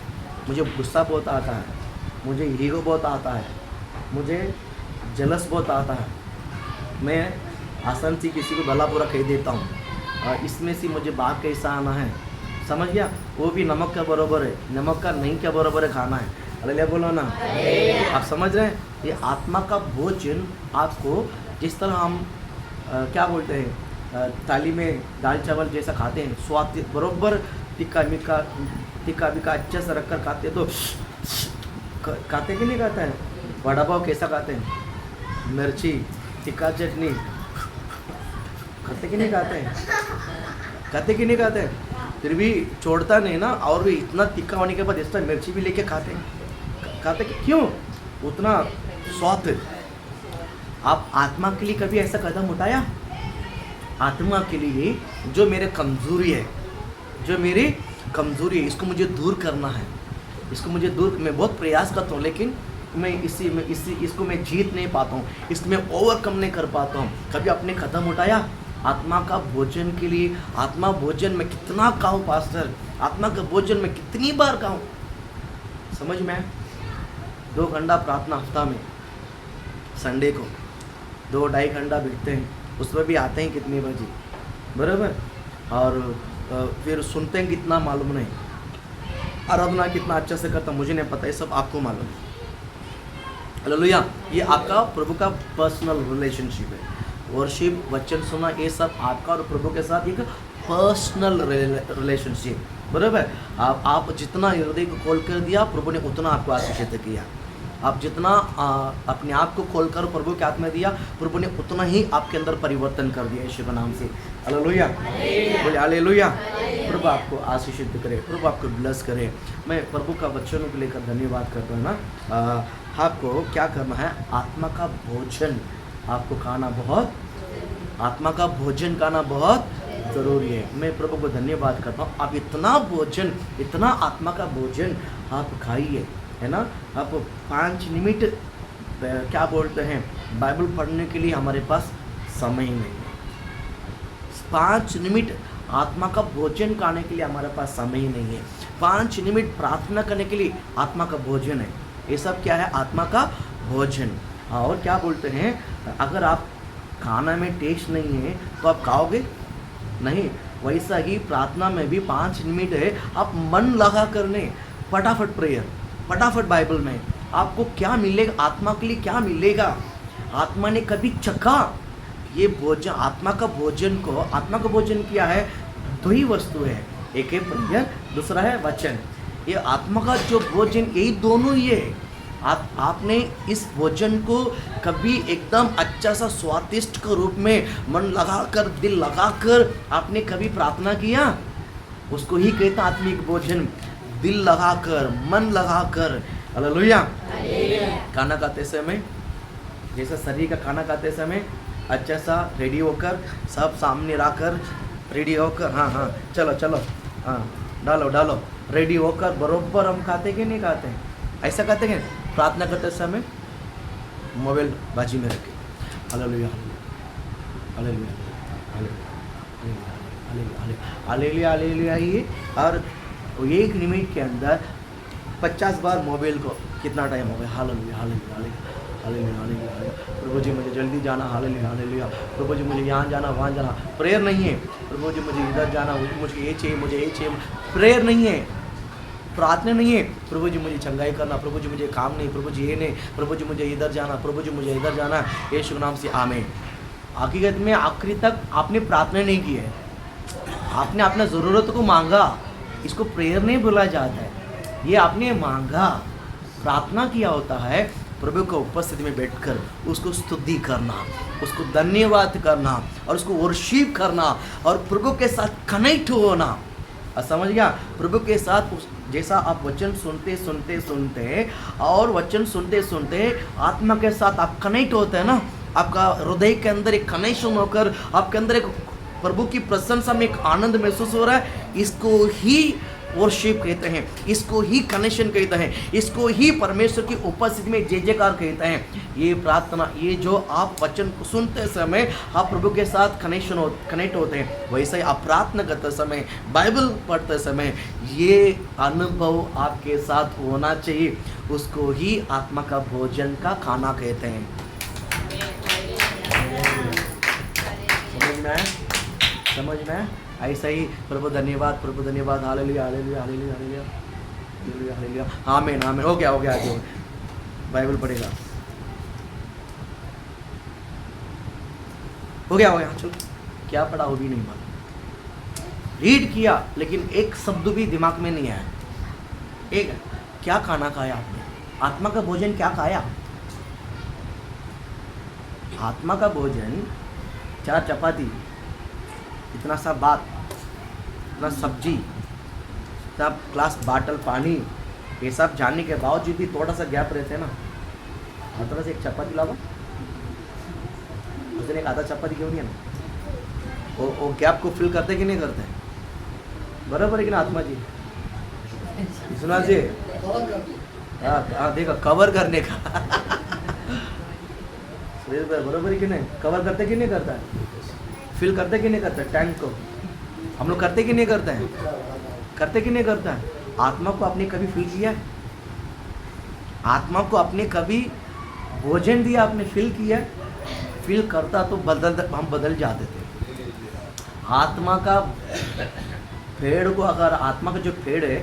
मुझे गुस्सा बहुत आता है, मुझे ईगो बहुत आता है, मुझे जलस बहुत आता है, मैं आसान से किसी को भला बुरा कह देता हूँ, और इसमें से मुझे बाहर कैसा आना है? समझ गया? वो भी नमक का बराबर है, नमक का नहीं क्या बराबर है खाना है। हालेलुया बोलो ना। आप समझ रहे हैं? ये आत्मा का भोजन आपको जिस तरह हम क्या बोलते हैं, थाली में दाल चावल जैसा खाते हैं, स्वाद बराबर टिक्का बिक्का अच्छे से रख कर खाते, तो खाते कि नहीं खाते हैं? वड़ा पाव कैसा खाते हैं? मिर्ची, टिक्का, चटनी, खाते कि नहीं खाते हैं? खाते कि नहीं खाते हैं? फिर भी छोड़ता नहीं ना, और भी इतना तिक्का होने के बाद एक्स्ट्रा मिर्ची भी लेके खाते हैं। खाते कि क्यों? उतना स्वाद। आप आत्मा के लिए कभी ऐसा कदम उठाया? आत्मा के लिए जो मेरे कमजोरी है, जो मेरी कमजोरी है, इसको मुझे दूर करना है, इसको मुझे दूर, मैं बहुत प्रयास करता हूँ लेकिन मैं इसको मैं जीत नहीं पाता हूँ, इसको मैं ओवरकम नहीं कर पाता हूँ। कभी आपने कदम उठाया आत्मा का भोजन के लिए? आत्मा भोजन में कितना खाऊं पास्टर, आत्मा का भोजन में कितनी बार खाऊं? समझ में? 2 घंटा प्रार्थना हफ्ता में, संडे को 2-2.5 घंटा बैठते हैं, उसमें भी आते हैं कितने बजे, बराबर, और फिर सुनते हैं कितना मालूम नहीं, आराधना कितना अच्छा से करता मुझे नहीं पता, ये सब आपको मालूम है। हालेलुया। ये आपका प्रभु का पर्सनल रिलेशनशिप है। वर्शिप, वचन सुना, ये सब आपका और प्रभु के साथ एक पर्सनल रिलेशनशिप, बराबर। आप जितना हृदय को खोल कर दिया प्रभु ने उतना आपको आशीषित किया। आप जितना अपने आप को खोलकर प्रभु के हाथ में दिया प्रभु ने उतना ही आपके अंदर परिवर्तन कर दिया यीशु के नाम से। हालेलुया, बोले हालेलुया। प्रभु आपको आशीषित करे, प्रभु आपको ब्लेस करे। मैं प्रभु का वचनों को लेकर धन्यवाद करता हूँ ना। आपको क्या करना है? आत्मा का भोजन आपको खाना बहुत, आत्मा का भोजन खाना बहुत ज़रूरी है। मैं प्रभु को धन्यवाद करता हूँ, आप इतना भोजन, इतना आत्मा का भोजन आप खाइए, है ना। आप 5 मिनट क्या बोलते हैं बाइबल पढ़ने के लिए हमारे पास समय ही नहीं है। 5 मिनट आत्मा का भोजन खाने के लिए हमारे पास समय ही नहीं है। 5 मिनट प्रार्थना करने के लिए आत्मा का भोजन है। ये सब क्या है? आत्मा का भोजन। और क्या बोलते हैं, अगर आप खाना में टेस्ट नहीं है तो आप खाओगे नहीं। वैसा ही प्रार्थना में भी 5 मिनट है, आप मन लगा करने, फटाफट प्रेयर, फटाफट बाइबल में आपको क्या मिलेगा, आत्मा के लिए क्या मिलेगा। आत्मा ने कभी चखा ये भोजन, आत्मा का भोजन को, आत्मा का भोजन क्या है? 2 ही वस्तु है, एक है प्रेयर, दूसरा है वचन। ये आत्मा का जो भोजन, यही दोनों ही है। आपने इस भोजन को कभी एकदम अच्छा सा स्वादिष्ट के रूप में मन लगाकर, दिल लगाकर आपने कभी प्रार्थना किया? उसको ही कहता आत्मिक भोजन, दिल लगाकर, मन लगाकर। हालेलुया। खाना खाते समय, जैसे शरीर का खाना खाते समय अच्छा सा रेडी होकर, सब सामने रखकर रेडी होकर, हाँ चलो चलो, हाँ डालो, रेडी होकर बरोबर हम खाते कि नहीं खाते? ऐसा कहते हैं। प्रार्थना करते समय मोबाइल बाजी में रखे, हालेलुया हालेलुया हालेलुया हालेलुया, ये और 1 मिनट के अंदर 50 बार मोबाइल को, कितना टाइम हो गया? Hallelujah hallelujah hallelujah hallelujah. प्रभु जी मुझे जल्दी जाना, हालेलुया हालेलुया। प्रभु जी मुझे यहाँ जाना, वहाँ जाना, प्रेयर नहीं है। प्रभु जी मुझे इधर जाना, मुझे ये चाहिए, मुझे ये चाहिए, प्रेयर नहीं है, प्रार्थना नहीं है। प्रभु जी मुझे चंगाई करना, प्रभु जी मुझे काम नहीं, प्रभु जी ये नहीं, प्रभु जी मुझे इधर जाना, प्रभु जी मुझे इधर जाना, यीशु के नाम से आमीन। हकीकत में आखिरी तक आपने प्रार्थना नहीं की है, आपने अपना ज़रूरत को मांगा, इसको प्रेयर नहीं बोला जाता है। ये आपने मांगा, प्रार्थना किया होता है। प्रभु को उपस्थिति में बैठकर उसको स्तुति करना, उसको धन्यवाद करना और उसको वर्शिप करना और प्रभु के साथ कनेक्ट होना। समझ गया? प्रभु के साथ जैसा आप वचन सुनते और वचन सुनते आत्मा के साथ आप कनेक्ट होते हैं ना, आपका हृदय के अंदर एक कनेक्शन होकर आपके अंदर एक प्रभु की प्रशंसा में एक आनंद महसूस हो रहा है। इसको ही वर्शिप कहते हैं, इसको ही कनेक्शन कहते हैं, इसको ही परमेश्वर की उपस्थिति में जय जयकार कहते हैं। ये प्रार्थना, ये जो आप वचन सुनते समय आप प्रभु के साथ कनेक्ट होते हैं, वैसे ही आप प्रार्थना करते समय, बाइबल पढ़ते समय ये अनुभव आपके साथ होना चाहिए। उसको ही आत्मा का भोजन का खाना कहते हैं। समझ में? ऐसा ही प्रभु धन्यवाद, प्रभु धन्यवाद, hallelujah hallelujah hallelujah hallelujah hallelujah hallelujah, आमीन आमीन। हो गया आज बाइबल पढ़ेगा, हो गया चलो। क्या पढ़ा वो भी नहीं मालूम, रीड किया लेकिन एक शब्द भी दिमाग में नहीं आया। एक क्या खाना खाया आपने? आत्मा का भोजन क्या खाया? आत्मा का भोजन 4 चपाती, इतना सा बात, इतना सब्जी, इतना ग्लास बाटल पानी, ये सब जानने के बावजूद भी थोड़ा सा गैप रहते हैं ना, हाताला एक चपाती लावा, अजून एक आधा चपाती घेऊन या ना. वो गॅप को फिल करते की नहीं करते? बरोबर है कि ना आत्मा जी? सुना जी, हाँ देखा कवर करने का. बरोबर है कि नहीं? कवर करते कि नहीं करता है? फिल करते कि नहीं करता टैंक को? हम लोग करते कि नहीं करते हैं? करते कि नहीं करता है? आत्मा को आपने कभी फिल किया? आत्मा को आपने कभी भोजन दिया? आपने फिल किया? फिल करता तो हम बदल जाते थे. आत्मा का पेड़ को अगर आत्मा का जो पेड़ है,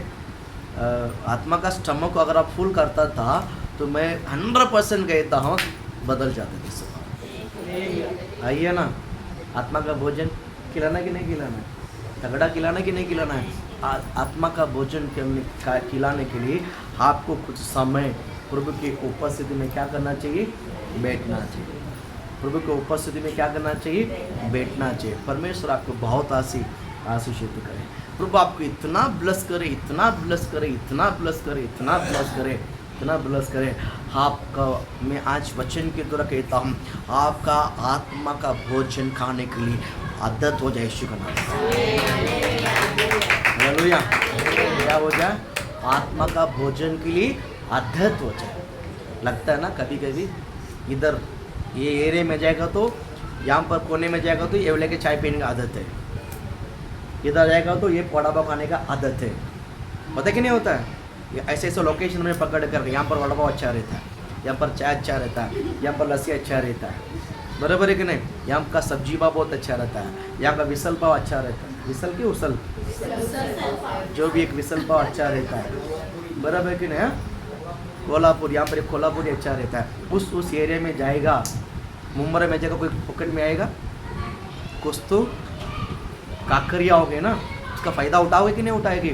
आत्मा का स्टमक को अगर आप फुल करता था तो मैं 100% कहता हूँ बदल जाते थे सब. आइए ना, आत्मा का भोजन खिलाना कि नहीं खिलाना है? तगड़ा खिलाना कि नहीं खिलाना है? आत्मा का भोजन खिलाने के लिए आपको कुछ समय प्रभु की उपस्थिति में क्या करना चाहिए? बैठना चाहिए. प्रभु की उपस्थिति में क्या करना चाहिए? बैठना चाहिए. परमेश्वर आपको बहुत आशीषित करे. प्रभु आपको इतना ब्लेस करे, इतना ब्लेस करे, इतना ब्लेस करे, इतना ब्लेस करे, इतना ब्लेस करे. आपका मैं आज वचन के द्वारा कहता हूँ, आपका आत्मा का भोजन खाने के लिए आदत हो जाए यीशु का नाम. हालेलुया. क्या हो जाए? आत्मा का भोजन के लिए आदत हो जाए. लगता है ना कभी कभी इधर ये एरिया में जाएगा तो यहाँ पर कोने में जाएगा तो ये वाले के चाय पीने का आदत है, इधर जाएगा तो ये वड़ा पाव खाने का आदत है. पता कि नहीं होता है? ये ऐसे ऐसे लोकेशन में पकड़ कर, यहाँ पर वड़ा पाव अच्छा रहता है, यहाँ पर चाय अच्छा रहता है, यहाँ पर लस्सी अच्छा रहता है. बराबर है कि नहीं? यहाँ का सब्जी पाव बहुत अच्छा रहता है, यहाँ का विसल पाव अच्छा रहता है. विसल की उसल, जो भी एक विसल पाव अच्छा रहता है. बराबर है कि नहीं? कोल्हापुर, यहाँ पर एक कोल्हापुरी अच्छा रहता है. उस एरिया में जाएगा, मुंबई में जाएगा, कोई पॉकेट में आएगा, कुछ तो काकरिया हो गए ना, उसका फ़ायदा उठाओगे कि नहीं उठाएगी?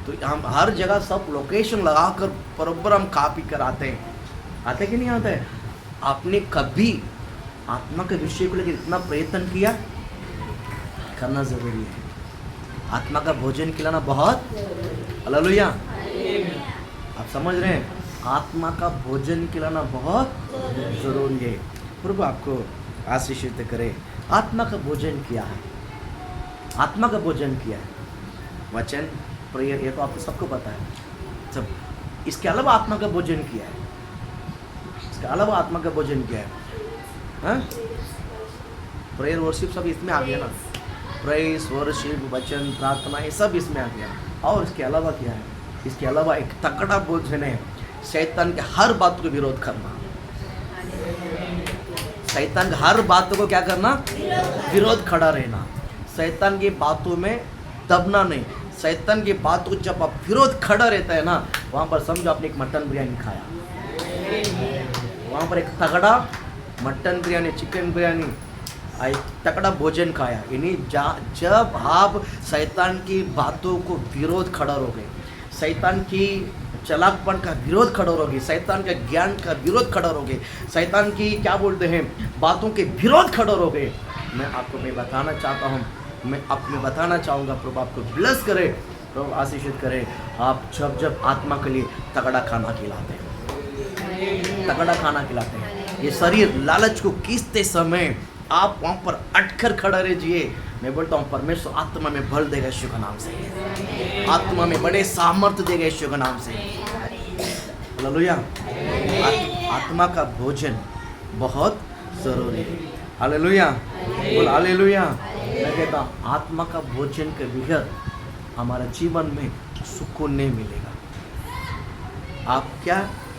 तो हम हर जगह सब लोकेशन लगाकर बराबर हम खा पी कर आते हैं. आते कि नहीं आते हैं? आपने कभी आत्मा के विषय को लेकर इतना प्रयत्न किया? करना ज़रूरी है. आत्मा का भोजन खिलाना बहुत, हालेलुया. आप समझ रहे हैं? आत्मा का भोजन खिलाना बहुत ज़रूरी है. प्रभु आपको आशीषित करे. आत्मा का भोजन किया है, आत्मा का भोजन किया है. वचन, प्रेयर, ये तो आपको सबको पता है सब. इसके अलावा आत्मा का भोजन किया है, इसके अलावा आत्मा का भोजन किया है. हाँ, प्रेयर वर्शिप सब इसमें आ गया ना. प्रेयर्स वर्शिप वचन प्रार्थना ये सब इसमें आ गया. और इसके अलावा क्या है? इसके अलावा एक तगड़ा भोजन है, शैतान के हर बात को विरोध करना. शैतान के हर बातों को क्या करना? विरोध खड़ा रहना. शैतान की बातों में दबना नहीं. शैतान की बातों को जब आप विरोध खड़ा रहता है ना, वहाँ पर समझो आपने एक मटन बिरयानी खाया, वहाँ पर एक तगड़ा मटन बिरयानी, चिकन बिरयानी, एक तगड़ा भोजन खाया. यानी जब आप शैतान की बातों को विरोध खड़ा रहोगे, शैतान की चलाकपन का विरोध खड़ा रहोगे, शैतान का ज्ञान का विरोध खड़ा रहोगे, शैतान की क्या बोलते हैं बातों के विरोध खड़ा रहोगे, मैं बताना चाहता हूँ, मैं बताना चाहूँगा. प्रभु आपको ब्लेस करे, प्रभु आशीषित करे. आप जब आत्मा के लिए तगड़ा खाना खिलाते हैं, तगड़ा खाना खिलाते हैं. ये शरीर लालच को खींचते समय आप वहाँ पर अटकर खड़ा रहिए. मैं बोलता हूँ परमेश्वर आत्मा में भर देगा यीशु के नाम से. आत्मा में बड़े सामर्थ्य देगा यीशु के नाम से. हालेलुया. आत्मा का भोजन बहुत जरूरी है. हालेलुया. बोल हालेलुया. मैं कहता हूँ आत्मा का भोजन के बगैर हमारा जीवन में सुकून नहीं मिलेगा.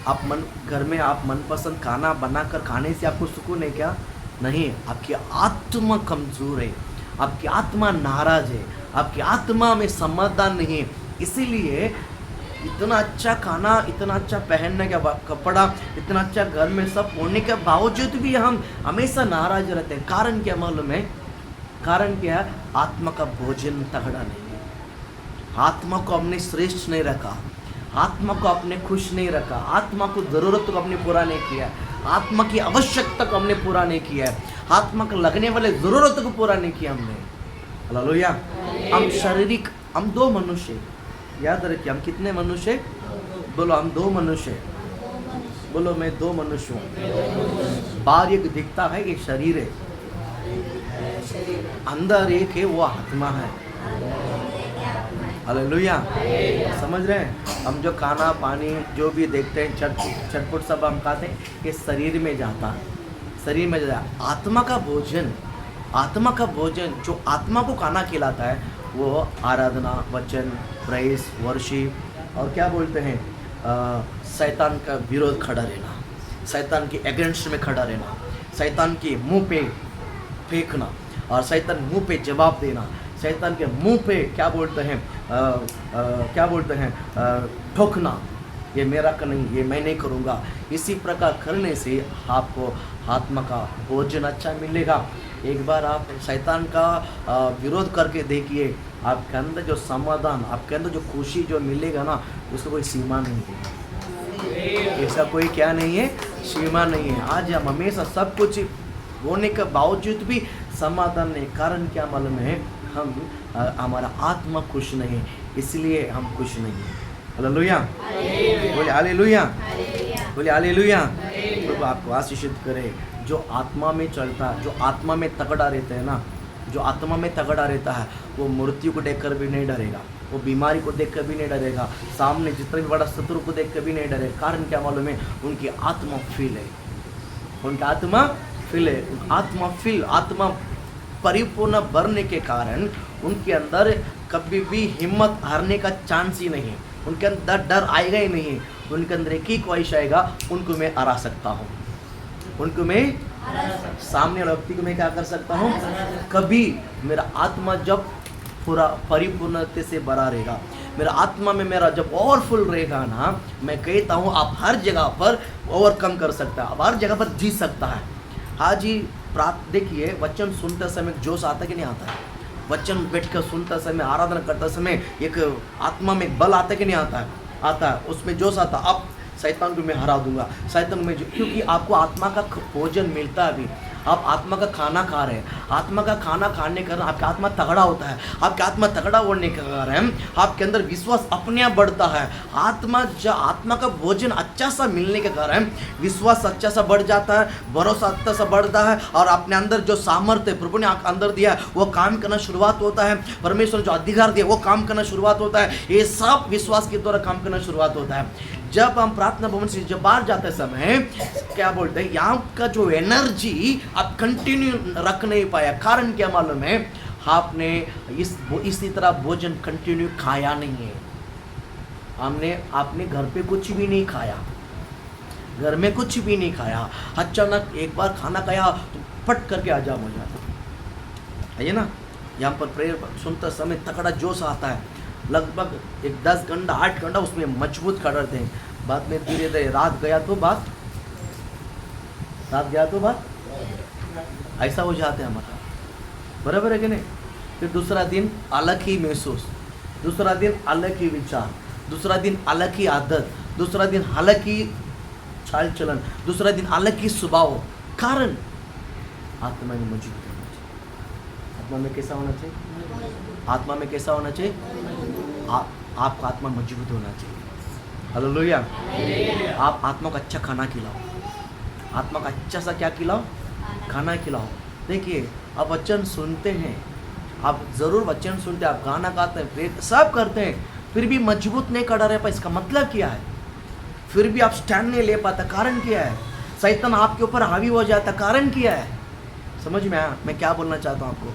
आप घर में आप मनपसंद खाना बनाकर खाने से आपको सुकून है क्या? नहीं. आपकी आत्मा कमज़ोर है, आपकी आत्मा नाराज है, आपकी आत्मा में समाधान नहीं है. इसीलिए इतना अच्छा खाना, इतना अच्छा पहनने का कपड़ा, इतना अच्छा घर में सब होने के बावजूद भी हम हमेशा नाराज रहते हैं. कारण क्या मालूम है? कारण क्या है? आत्मा का भोजन तगड़ा नहीं है. आत्मा को हमने श्रेष्ठ नहीं रखा, आत्मा को आपने खुश नहीं रखा, आत्मा को ज़रूरत को हमने पूरा नहीं किया, आत्मा की आवश्यकता को हमने पूरा नहीं किया है, आत्मा को लगने वाले ज़रूरत को पूरा नहीं किया हमने. हालेलुया. हम शारीरिक, हम दो मनुष्य, याद रखिए हम कितने मनुष्य? बोलो हम दो मनुष्य. बोलो मैं दो मनुष्य हूँ। बाहर एक दिखता है ये शरीर है, अंदर एक है वो आत्मा है। हालेलुया, समझ रहे हैं? हम जो खाना पानी जो भी देखते हैं चटपट सब हम खाते हैं, ये शरीर में जाता है, शरीर में जाता है। आत्मा का भोजन जो आत्मा को खाना खिलाता है वो आराधना, वचन, प्रेस, वर्शिप और क्या बोलते हैं शैतान का विरोध खड़ा रहना, शैतान के अगेंस्ट में खड़ा रहना, शैतान के मुंह पे फेंकना और शैतान मुंह पे जवाब देना, शैतान के मुंह पे क्या बोलते हैं ठोकना, ये मेरा का नहीं, ये मैं नहीं करूँगा। इसी प्रकार करने से आपको आत्मा का भोजन अच्छा मिलेगा। एक बार आप शैतान का विरोध करके देखिए, आपके अंदर जो समाधान, आपके अंदर जो खुशी जो मिलेगा ना, उसका कोई सीमा नहीं है। ऐसा कोई क्या नहीं है, सीमा नहीं है। आज हम हमेशा सब कुछ होने के बावजूद भी समाधान नहीं। कारण क्या मालूम है? हम हमारा आत्मा खुश नहीं, इसलिए हम खुश नहीं हैं। हालेलुया, बोले हालेलुया, बोले हालेलुया। प्रभु आपको आशीषित करे। जो आत्मा में चलता है, जो आत्मा में तगड़ा रहता है ना, जो आत्मा में तगड़ा रहता है, वो मृत्यु को देखकर भी नहीं डरेगा, वो बीमारी को देखकर भी नहीं डरेगा, सामने जितना भी बड़ा शत्रु को देखकर भी नहीं डरेगा। कारण क्या मालूम है? उनकी आत्मा फील है, उनकी आत्मा फील है, आत्मा परिपूर्ण भरने के कारण उनके अंदर कभी भी हिम्मत हारने का चांस ही नहीं है। उनके अंदर डर आएगा ही नहीं। उनके अंदर एक ही ख्वाहिश आएगा, उनको मैं हरा सकता हूँ, उनको मैं सामने वाले व्यक्ति को मैं क्या कर सकता हूँ। कभी मेरा आत्मा जब पूरा परिपूर्णता से भरा रहेगा, मेरा आत्मा में मेरा जब ओवरफुल रहेगा ना, मैं कहता हूँ आप हर जगह पर ओवरकम कर सकता है, आप हर जगह पर जीत सकता है। हाँ जी, देखिए वचन सुनते समय जोश आता है कि नहीं आता है? वचन बैठ कर सुनते समय, आराधना करते समय एक आत्मा में बल आता है कि नहीं आता है? आता है, उसमें जोश आता। अब शैतान को मैं हरा दूंगा, शैतान में क्योंकि आपको आत्मा का भोजन मिलता है। अभी आप आत्मा का खाना खा रहे हैं, आत्मा का खाना खाने के कारण आपका आत्मा तगड़ा होता है। आपका आत्मा तगड़ा होने के कारण आपके अंदर विश्वास अपने आप बढ़ता है। आत्मा का भोजन अच्छा सा मिलने के कारण विश्वास अच्छा सा बढ़ जाता है, भरोसा अच्छा सा बढ़ता है और अपने अंदर जो सामर्थ्य प्रभु ने अंदर दिया है वो काम करना शुरुआत होता है। परमेश्वर ने जो अधिकार दिया वो काम करना शुरुआत होता है। ये सब विश्वास के द्वारा काम करना शुरुआत होता है। जब हम प्रार्थना भवन से जब बाहर जाते समय क्या बोलते हैं, यहाँ का जो एनर्जी आप कंटिन्यू रख नहीं पाया। कारण क्या मालूम है? आपने इसी तरह भोजन कंटिन्यू खाया नहीं है। आपने घर पे कुछ भी नहीं खाया, घर में कुछ भी नहीं खाया। अचानक एक बार खाना खाया तो फट करके आजाम हो जाता है ना। यहाँ पर प्रेयर सुनते समय तगड़ा जोश आता है। लगभग एक 10 घंटा 8 घंटा उसमें मजबूत खड़े रहते हैं। बाद में धीरे धीरे रात गया तो बात ऐसा हो जाता है हमारा, बराबर है कि नहीं? फिर दूसरा दिन अलग ही महसूस, दूसरा दिन अलग ही विचार, दूसरा दिन अलग ही आदत, दूसरा दिन अलग ही चाल चलन, दूसरा दिन अलग ही स्वभाव। कारण आत्मा में मौजूद होना चाहिए। आत्मा में कैसा होना चाहिए? आत्मा में कैसा होना चाहिए? आपका आत्मा मजबूत होना चाहिए। हालेलुया। आप आत्मा को अच्छा खाना खिलाओ, आत्मा का अच्छा सा क्या खिलाओ? खाना खिलाओ। देखिए आप वचन सुनते हैं, आप ज़रूर वचन सुनते हैं, आप गाना गाते हैं, प्रेयर सब करते हैं, फिर भी मजबूत नहीं खड़ा रह पाए। इसका मतलब क्या है? फिर भी आप स्टैंड नहीं ले पाता। कारण क्या है? शैतान आपके ऊपर हावी हो जाता। कारण क्या है? समझ में आया मैं क्या बोलना चाहता हूँ आपको?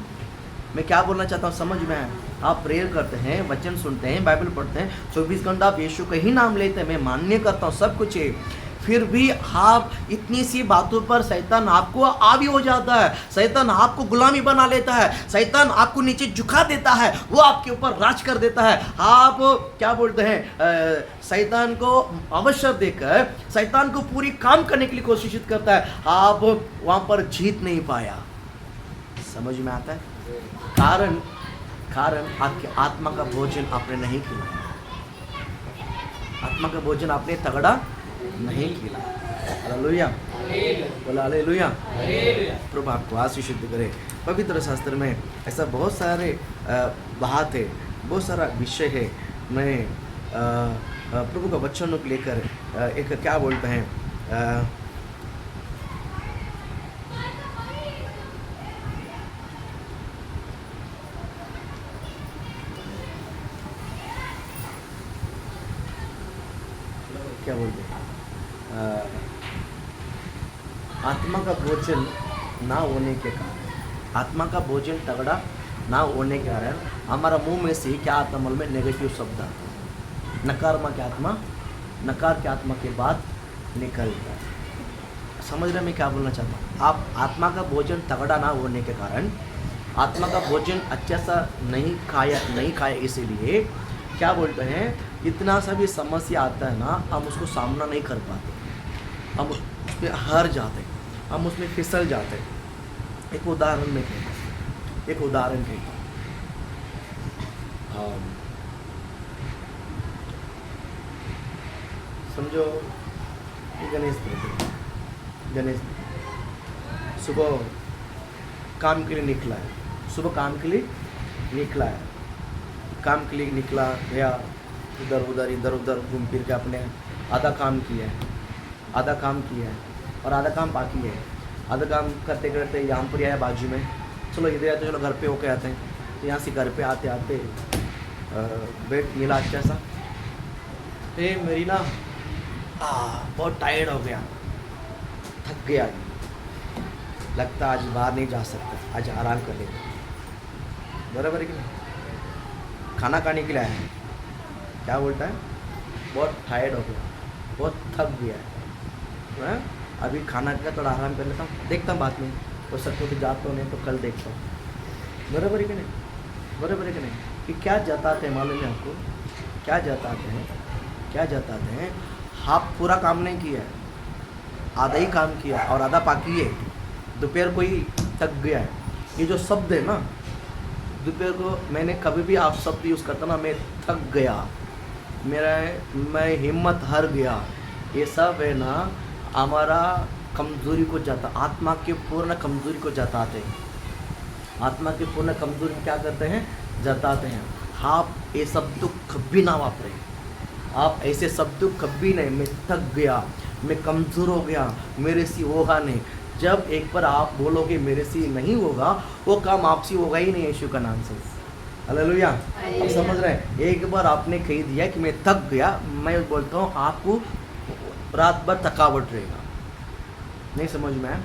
मैं क्या बोलना चाहता हूँ समझ में आया? आप प्रेयर करते हैं, वचन सुनते हैं, बाइबल पढ़ते हैं, 24 घंटा आप यीशु का ही नाम लेते हैं, मैं मान्य करता हूँ सब कुछ है। फिर भी आप इतनी सी बातों पर शैतान आपको आवी हो जाता है, शैतान आपको गुलामी बना लेता है, शैतान आपको नीचे झुका देता है, वो आपके ऊपर राज कर देता है। आप क्या बोलते हैं, शैतान को अवसर देकर शैतान को पूरी काम करने के लिए कोशिश करता है। आप वहाँ पर जीत नहीं पाया। समझ में आता है? कारण आपके आत्मा का भोजन आपने नहीं खिलाया, आत्मा का भोजन आपने तगड़ा नहीं खिलाया। हालेलुया, बोला हालेलुया। प्रभु आपको आशीष करे। पवित्र शास्त्र में ऐसा बहुत सारे बात है, बहुत सारा विषय है। मैं प्रभु का वचन को लेकर एक क्या बोलते हैं क्या बोलते हैं, आत्मा का भोजन ना होने के कारण, आत्मा का भोजन तगड़ा ना होने के कारण हमारा मुंह में से क्या आता है, में नेगेटिव शब्द आता है, नकार के आत्मा के बाद निकलता है। समझ रहे मैं क्या बोलना चाहता हूँ? आप आत्मा का भोजन तगड़ा ना होने के कारण, आत्मा का भोजन अच्छा सा नहीं खाया इसीलिए क्या बोलते हैं, इतना सा भी समस्या आता है ना, हम उसको सामना नहीं कर पाते, हम उसमें हार जाते, हम उसमें फिसल जाते। एक उदाहरण में कहता हूँ, एक उदाहरण कहता हूँ, समझो गणेश सुबह काम के लिए निकला है, काम के लिए निकला गया, इधर उधर घूम फिर के अपने आधा काम किया है और आधा काम बाकी है। आधा काम करते करते यहाँ पर आया बाजू में, चलो इधर आते, चलो घर पे होके आते हैं। तो यहाँ से घर पे आते आते बेड मिला अच्छा सा, फिर मेरी ना बहुत टायर्ड हो गया, थक गया, लगता आज बाहर नहीं जा सकता, आज आराम कर लेंगे। बराबर है कि नहीं? खाना खाने के लिए आया है, क्या बोलता है, बहुत टायर्ड हो गया, बहुत थक गया है, अभी खाना खा थोड़ा आराम कर लेता हूँ, देखता हूँ बाद में, हो सकता तो जाता हूँ, नहीं तो कल देखता हूँ। बराबर है कि नहीं? कि क्या जताते हैं मालूम है आपको? क्या जताते हैं, आप पूरा काम नहीं किया है, आधा ही काम किया और आधा बाकी है। दोपहर को ही थक गया है, ये जो शब्द है ना, दोपहर को मैंने कभी भी आप शब्द यूज़ करता ना, मैं थक गया, मैं हिम्मत हार गया, ये सब है ना हमारा कमज़ोरी को आत्मा के पूर्ण कमज़ोरी को जताते हैं। आत्मा की पूर्ण कमज़ोरी क्या करते हैं, जताते हैं। आप ये शब्द कभी ना वापरें, आप ऐसे शब्द कभी नहीं, मैं थक गया, मैं कमज़ोर हो गया, मेरे से होगा नहीं। जब एक बार आप बोलोगे मेरे से नहीं होगा, वो काम आपसे होगा ही नहीं, यीशु का नाम से। हालेलुया। आप समझ रहे हैं? एक बार आपने कह दिया कि मैं थक गया, मैं बोलता हूँ आपको रात भर थकावट रहेगा। नहीं समझ में आया?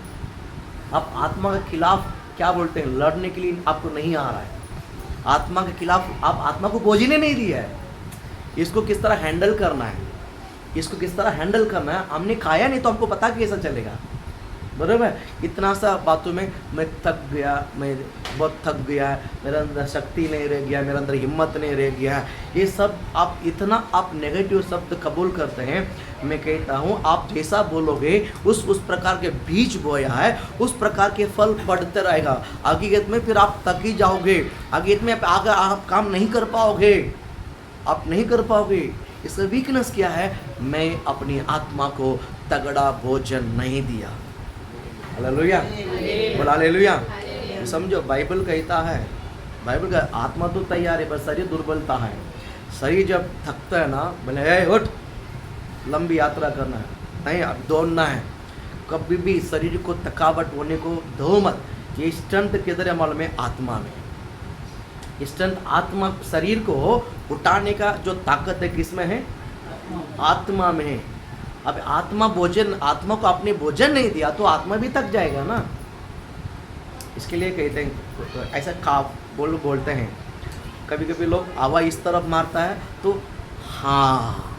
आप आत्मा के खिलाफ क्या बोलते हैं, लड़ने के लिए आपको नहीं आ रहा है। आत्मा के खिलाफ आप आत्मा को भोजन ही नहीं दिया है। इसको किस तरह हैंडल करना है, हमने खाया नहीं तो हमको पता कैसा चलेगा। बराबर? इतना सा बातों में मैं थक गया, मैं बहुत थक गया, मेरे अंदर शक्ति नहीं रह गया, मेरे अंदर हिम्मत नहीं रह गया, ये सब आप नेगेटिव शब्द कबूल करते हैं। मैं कहता हूँ आप जैसा बोलोगे उस प्रकार के बीज बोया है, उस प्रकार के फल पड़ते रहेगा। आगे में फिर आप थक ही जाओगे, आगे में आगे आप काम नहीं कर पाओगे, इसका वीकनेस क्या है, मैं अपनी आत्मा को तगड़ा भोजन नहीं दिया। हालेलुया, बोला हालेलुया। समझो बाइबल कहता है, बाइबल का आत्मा तो तैयार है, बस शरीर दुर्बलता है। शरीर जब थकता है ना, बोले उठ, लंबी यात्रा करना है, नहीं अब दौड़ना है, कभी भी शरीर को थकावट होने को दो मत। ये स्ट्रेंथ किधर है मालूम है? आत्मा में। स्ट्रेंथ आत्मा, शरीर को उठाने का जो ताकत है किसमें है? आत्मा में है। अब आत्मा को आपने भोजन नहीं दिया तो आत्मा भी थक जाएगा ना। इसके लिए कहते हैं ऐसा बोलते हैं, कभी कभी लोग हवा इस तरफ मारता है तो हाँ,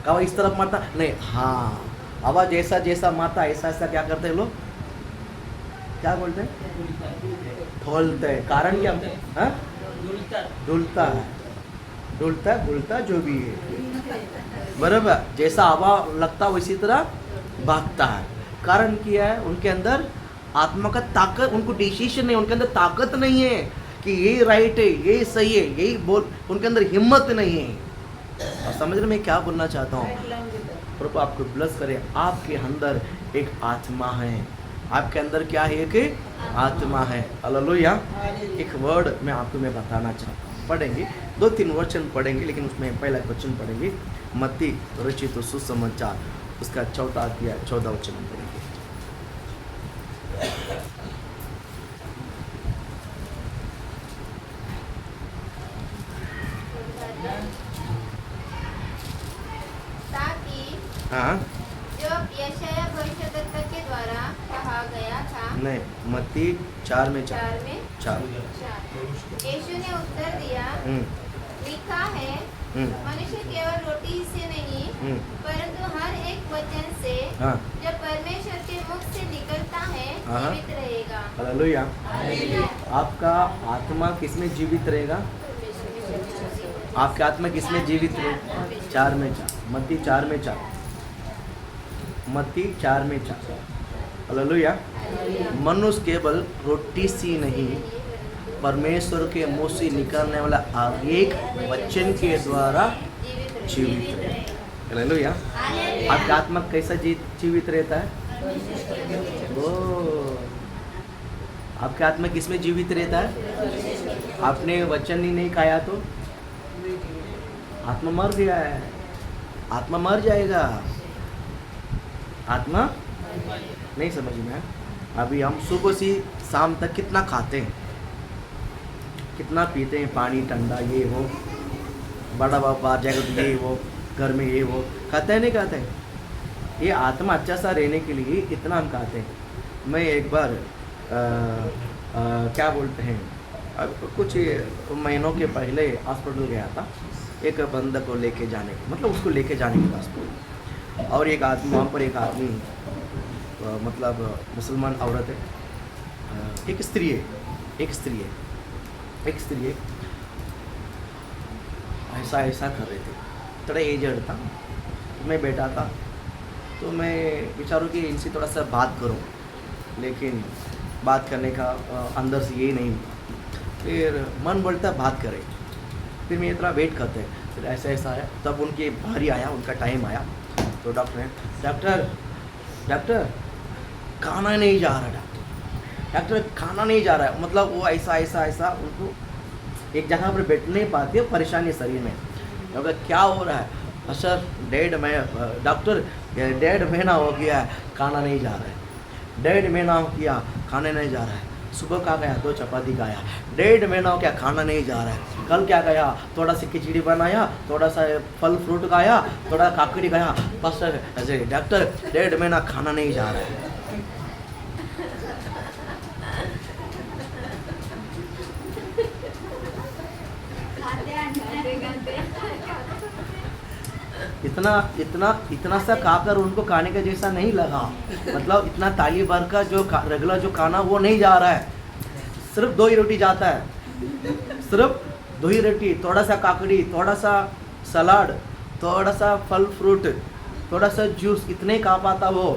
हवा इस तरफ मारता नहीं, हाँ, हवा जैसा मारता ऐसा क्या करते हैं लोग, क्या बोलते हैं? ढोलते हैं। कारण क्या? डुलता जो भी है, बराबर, जैसा हवा लगता वैसी तरह भागता है। कारण क्या है? उनके अंदर आत्मा का ताकत, उनको डिसीजन नहीं, उनके अंदर ताकत नहीं है कि ये राइट है, ये सही है, यही बोल, उनके अंदर हिम्मत नहीं है। और समझ रहे मैं क्या बोलना चाहता हूँ? प्रभु आपको ब्लेस करे। आपके अंदर एक आत्मा है, आपके अंदर क्या है? एक आत्मा है। हालेलुया। एक वर्ड मैं बताना चाहता हूँ, पढ़ेंगे 2-3 वचन पढ़ेंगे, लेकिन उसमें पहला वचन पढ़ेंगे। मत्ती रचित सुसमाचार उसका चौथा अध्याय 14 वचन हम पढ़ेंगे। ताकि हाँ जो यशायाह भविष्यद्वक्ता के द्वारा कहा गया था। नहीं, मत्ती 4 में 4 4 में 4 यीशु ने उत्तर दिया, लिखा है, मनुष्य केवल रोटी से नहीं परंतु हर एक वचन से हाँ जो परमेश्वर के मुख से निकलता है हाँ। जीवित रहेगा। हालेलुया। आपका आत्मा किसमें जीवित रहेगा? आपकी आत्मा किसमें जीवित रहेगा? 4 में 4, मत्ती 4 में 4, मत्ती 4 में 4। हालेलुया। मनुष्य केवल रोटी से नहीं परमेश्वर के मुंह से निकलने वाला हर एक वचन के द्वारा जीवित रहे। हालेलुया। आपका आत्मा कैसा जीवित रहता है? ओ, आपका आत्मा किसमें जीवित रहता है? आपने वचन ही नहीं खाया तो आत्मा मर गया है। आत्मा मर जाएगा। आत्मा नहीं समझ में। अभी हम सुबह से शाम तक कितना खाते हैं, कितना पीते हैं, पानी ठंडा ये वो, बड़ा बाप बाहर जाएगा तो ये वो, घर में ये वो खाते हैं नहीं खाते हैं? ये आत्मा अच्छा सा रहने के लिए इतना हम खाते हैं। मैं एक बार क्या बोलते हैं, अब कुछ महीनों के पहले हॉस्पिटल गया था एक बंदा को लेके जाने के, मतलब उसको लेके जाने के वास्ते। और एक आदमी वहाँ पर, एक आदमी मतलब मुसलमान औरत है, एक स्त्री है, एक स्त्री है, एक स्त्री है, ऐसा ऐसा कर रहे थे। थोड़ा एजड था। मैं बैठा था तो मैं विचारूँ कि इनसे थोड़ा सा बात करूं, लेकिन बात करने का अंदर से ये नहीं हुआ। फिर मन बोलता बात करें, फिर मैं इतना वेट करते हैं। फिर ऐसा ऐसा आया, तब उनके बारी आया, उनका टाइम आया तो डॉक्टर ने, डॉक्टर खाना नहीं जा रहा, डॉक्टर खाना नहीं जा रहा है। मतलब वो ऐसा ऐसा ऐसा उनको एक जगह पर बैठ नहीं पाती है, परेशानी शरीर में। अगर क्या हो रहा है? सर डॉक्टर 1.5 महीना हो गया है, खाना नहीं जा रहा है। 1.5 महीना हो गया, खाने नहीं जा रहा है। सुबह का गया 2 चपाती खाया, 1.5 महीना हो गया, खाना नहीं जा रहा है। कल क्या गया, थोड़ा सी खिचड़ी बनाया, थोड़ा सा फल फ्रूट खाया, थोड़ा काकड़ी खाया, बस ऐसे। डॉक्टर 1.5 महीना खाना नहीं जा रहा है। इतना इतना इतना सा खाकर उनको खाने का जैसा नहीं लगा। मतलब इतना ताली भर का जो रेगुलर जो खाना वो नहीं जा रहा है। सिर्फ 2 ही रोटी जाता है, सिर्फ 2 ही रोटी, थोड़ा सा काकड़ी, थोड़ा सा सलाद, थोड़ा सा फल फ्रूट, थोड़ा सा जूस, इतने खा पाता वो।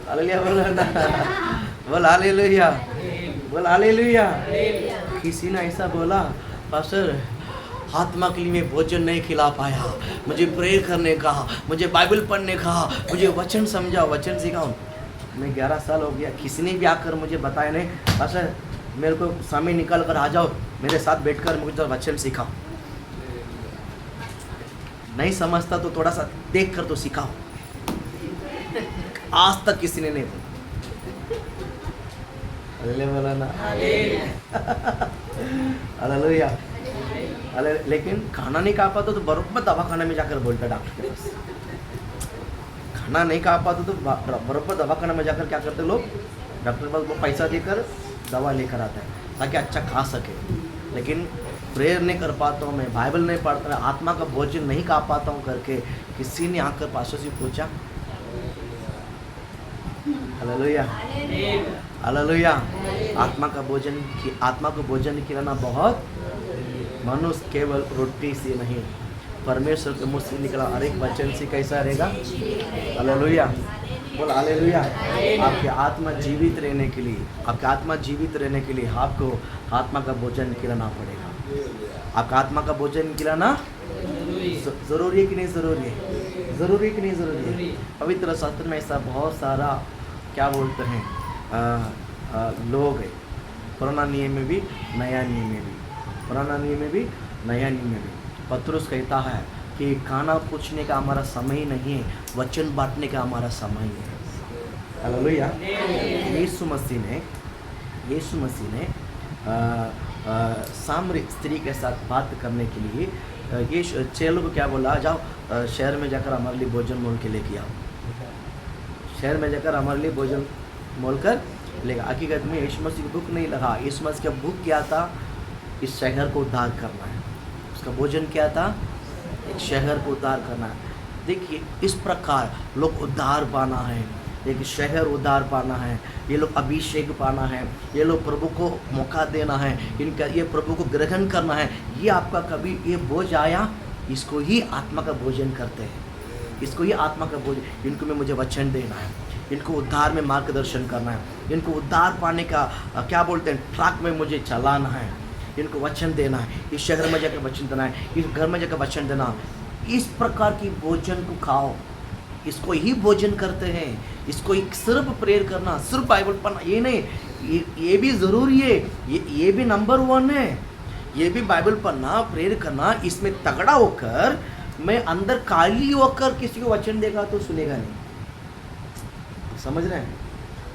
हालेलुया बोल, हालेलुया बोल, हालेलुया। किसी ने ऐसा बोला, पास्टर आत्मा के लिए मैं भोजन नहीं खिला पाया, मुझे प्रेयर करने का, मुझे बाइबल पढ़ने का, मुझे वचन समझाओ, वचन सिखाओ। मैं 11 साल हो गया, किसी ने भी आकर मुझे बताया नहीं, पास्टर मेरे को समय निकाल कर आ जाओ, मेरे साथ बैठकर मुझे वचन सिखाओ। नहीं समझता तो थोड़ा सा देख कर तो सिखाओ। आज तक किसी ने नहीं बोला। हालेलुया। लेकिन खाना नहीं खा पाता तो बरोबर दवाखाना में जाकर बोलता डॉक्टर के पास। खाना नहीं खा पाता तो बरोबर दवाखाना में जाकर क्या करते लोग, डॉक्टर के पास वो पैसा देकर दवा लेकर आता है ताकि अच्छा खा सके। लेकिन प्रेयर नहीं कर पाता हूँ मैं, बाइबल नहीं पढ़ता, आत्मा का भोजन नहीं खा पाता हूँ करके किसी ने आकर पास्टर से पूछा। Hallelujah hallelujah. आत्मा का भोजन खिलाना बहुत, मनुष्य केवल रोटी से नहीं परमेश्वर के मुंह से निकला हर एक वचन से कैसा रहेगा। हालेलुया बोल, हालेलुया। आपकी आत्मा जीवित रहने के लिए, आपकी आत्मा जीवित रहने के लिए आपको आत्मा का भोजन खिलाना पड़ेगा। आपका आत्मा का भोजन खिलाना जरूरी है कि नहीं जरूरी है? जरूरी है कि नहीं जरूरी है? पवित्र शास्त्र में ऐसा बहुत सारा क्या बोलते हैं लोग है, पुराना नियम में भी नया नियम में भी, पुराना नियम में भी नया नियम में भी। पत्रुस कहता है कि खाना पूछने का हमारा समय ही नहीं है, वचन बांटने का हमारा समय है। हालेलुया। यीशु मसीह ने सामरी स्त्री के साथ बात करने के लिए ये चेलों को क्या बोला, जाओ शहर में जाकर हमारे लिए भोजन मोल के लेके आओ, शहर में जाकर हमारे लिए भोजन मोल कर लेगा। हकीकत में यीशु मसीह की भूख नहीं लगा, यीशु मसीह का भूख क्या था, इस शहर को उद्धार करना है। उसका भोजन क्या था, एक शहर को उद्धार करना है। देखिए इस प्रकार लोग उद्धार पाना है, एक शहर उद्धार पाना है, ये लोग अभिषेक पाना है, ये लोग प्रभु को मौका देना है, इनका ये प्रभु को ग्रहण करना है। ये आपका कभी ये बोझ आया, इसको ही आत्मा का भोजन करते हैं, इसको ही आत्मा का भोजन। इनको में मुझे वचन देना है, इनको उद्धार में मार्गदर्शन करना है, इनको उद्धार पाने का क्या बोलते हैं ट्रैक में मुझे चलाना है, इनको वचन देना है, इस शहर में जाकर वचन देना है, इस घर में जाकर वचन देना। इस प्रकार की भोजन को खाओ, इसको ही भोजन करते हैं, इसको ही सिर्फ प्रेयर करना, सिर्फ बाइबल पढ़ना ये नहीं, ये भी ज़रूरी है, ये भी नंबर 1 है। ये भी बाइबल पढ़ना, प्रेयर करना, इसमें तगड़ा होकर मैं अंदर काली होकर किसी को वचन देगा तो सुनेगा नहीं। समझ रहे हैं?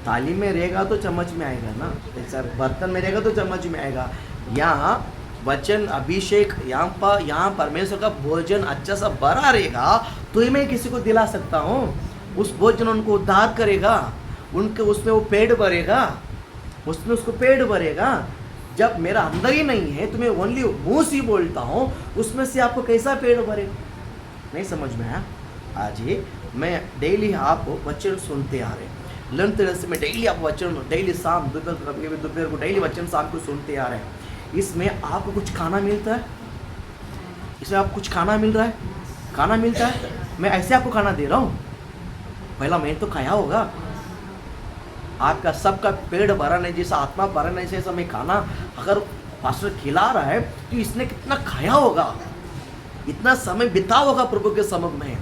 थाली में रहेगा तो चम्मच में आएगा ना, सर बर्तन में रहेगा तो चम्मच में आएगा। यहाँ वचन अभिषेक, यहाँ परमेश्वर का भोजन अच्छा सा भरा रहेगा तो ही मैं किसी को दिला सकता हूँ। उस भोजन उनको उद्धार करेगा, उनके उसमें वो पेट भरेगा, उसमें उसको पेट भरेगा। जब मेरा अंदर ही नहीं है तो मैं ओनली मुँह से बोलता हूँ, उसमें से आपको कैसा पेट भरेगा? नहीं समझ में आया? आज ही मैं डेली आप वचन सुनते आ रहे हैं, लंच तरह से मैं डेली आप वचन, डेली शाम दोपहर को डेली वचन शाम को सुनते आ रहे हैं। इसमें आपको कुछ खाना मिलता है, इसमें आपको कुछ खाना मिल रहा है, खाना मिलता है। मैं ऐसे आपको खाना दे रहा हूँ, पहला मैंने तो खाया होगा। आपका सबका पेट भरा नहीं, जैसा आत्मा भरा नहीं जैसा मैं खाना अगर पास्टर खिला रहा है तो इसने कितना खाया होगा, इतना समय बिता होगा प्रभु के सम्मुख में,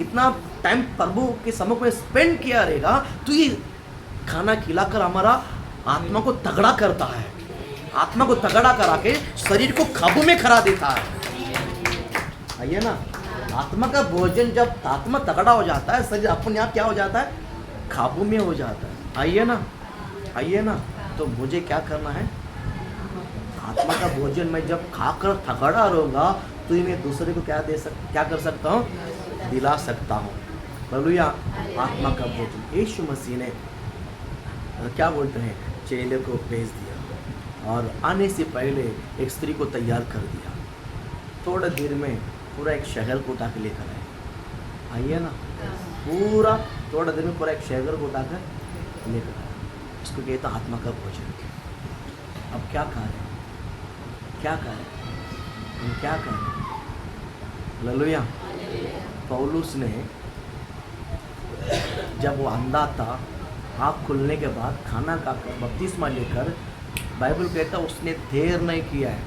इतना टाइम प्रभु के सम्मुख में स्पेंड किया रहेगा, तो ये खाना खिलाकर हमारा आत्मा को तगड़ा करता है, आत्मा को तगड़ा करा के शरीर को काबू में करा देता है। आइए ना, आत्मा का भोजन जब आत्मा तगड़ा हो जाता है, शरीर अपने आप क्या हो जाता है, काबू में हो जाता है। आइए ना, आइए ना। तो मुझे क्या करना है, आत्मा का भोजन मैं जब खाकर तगड़ा रहूँगा तो मैं दूसरे को क्या कर सकता हूँ, दिला सकता हूँ। हालेलुया। आत्मा का भोजन यीशु मसीह ने क्या बोलते हैं, चेले को भेज दिया और आने से पहले एक स्त्री को तैयार कर दिया। थोड़ा देर में पूरा एक शहर को उठा के लेकर आए। आइए ना, पूरा थोड़ा देर में पूरा एक शहर को उठाकर लेकर आए। इसको कहता आत्मा का भोजन। अब क्या खा रहे हैं, क्या खा रहे हैं, हम क्या खा रहे हैं? हालेलुया। पौलुस ने जब वो अंधा था, आँख खुलने के बाद खाना खाकर बपतिस्मा लेकर, बाइबल कहता उसने देर नहीं किया है,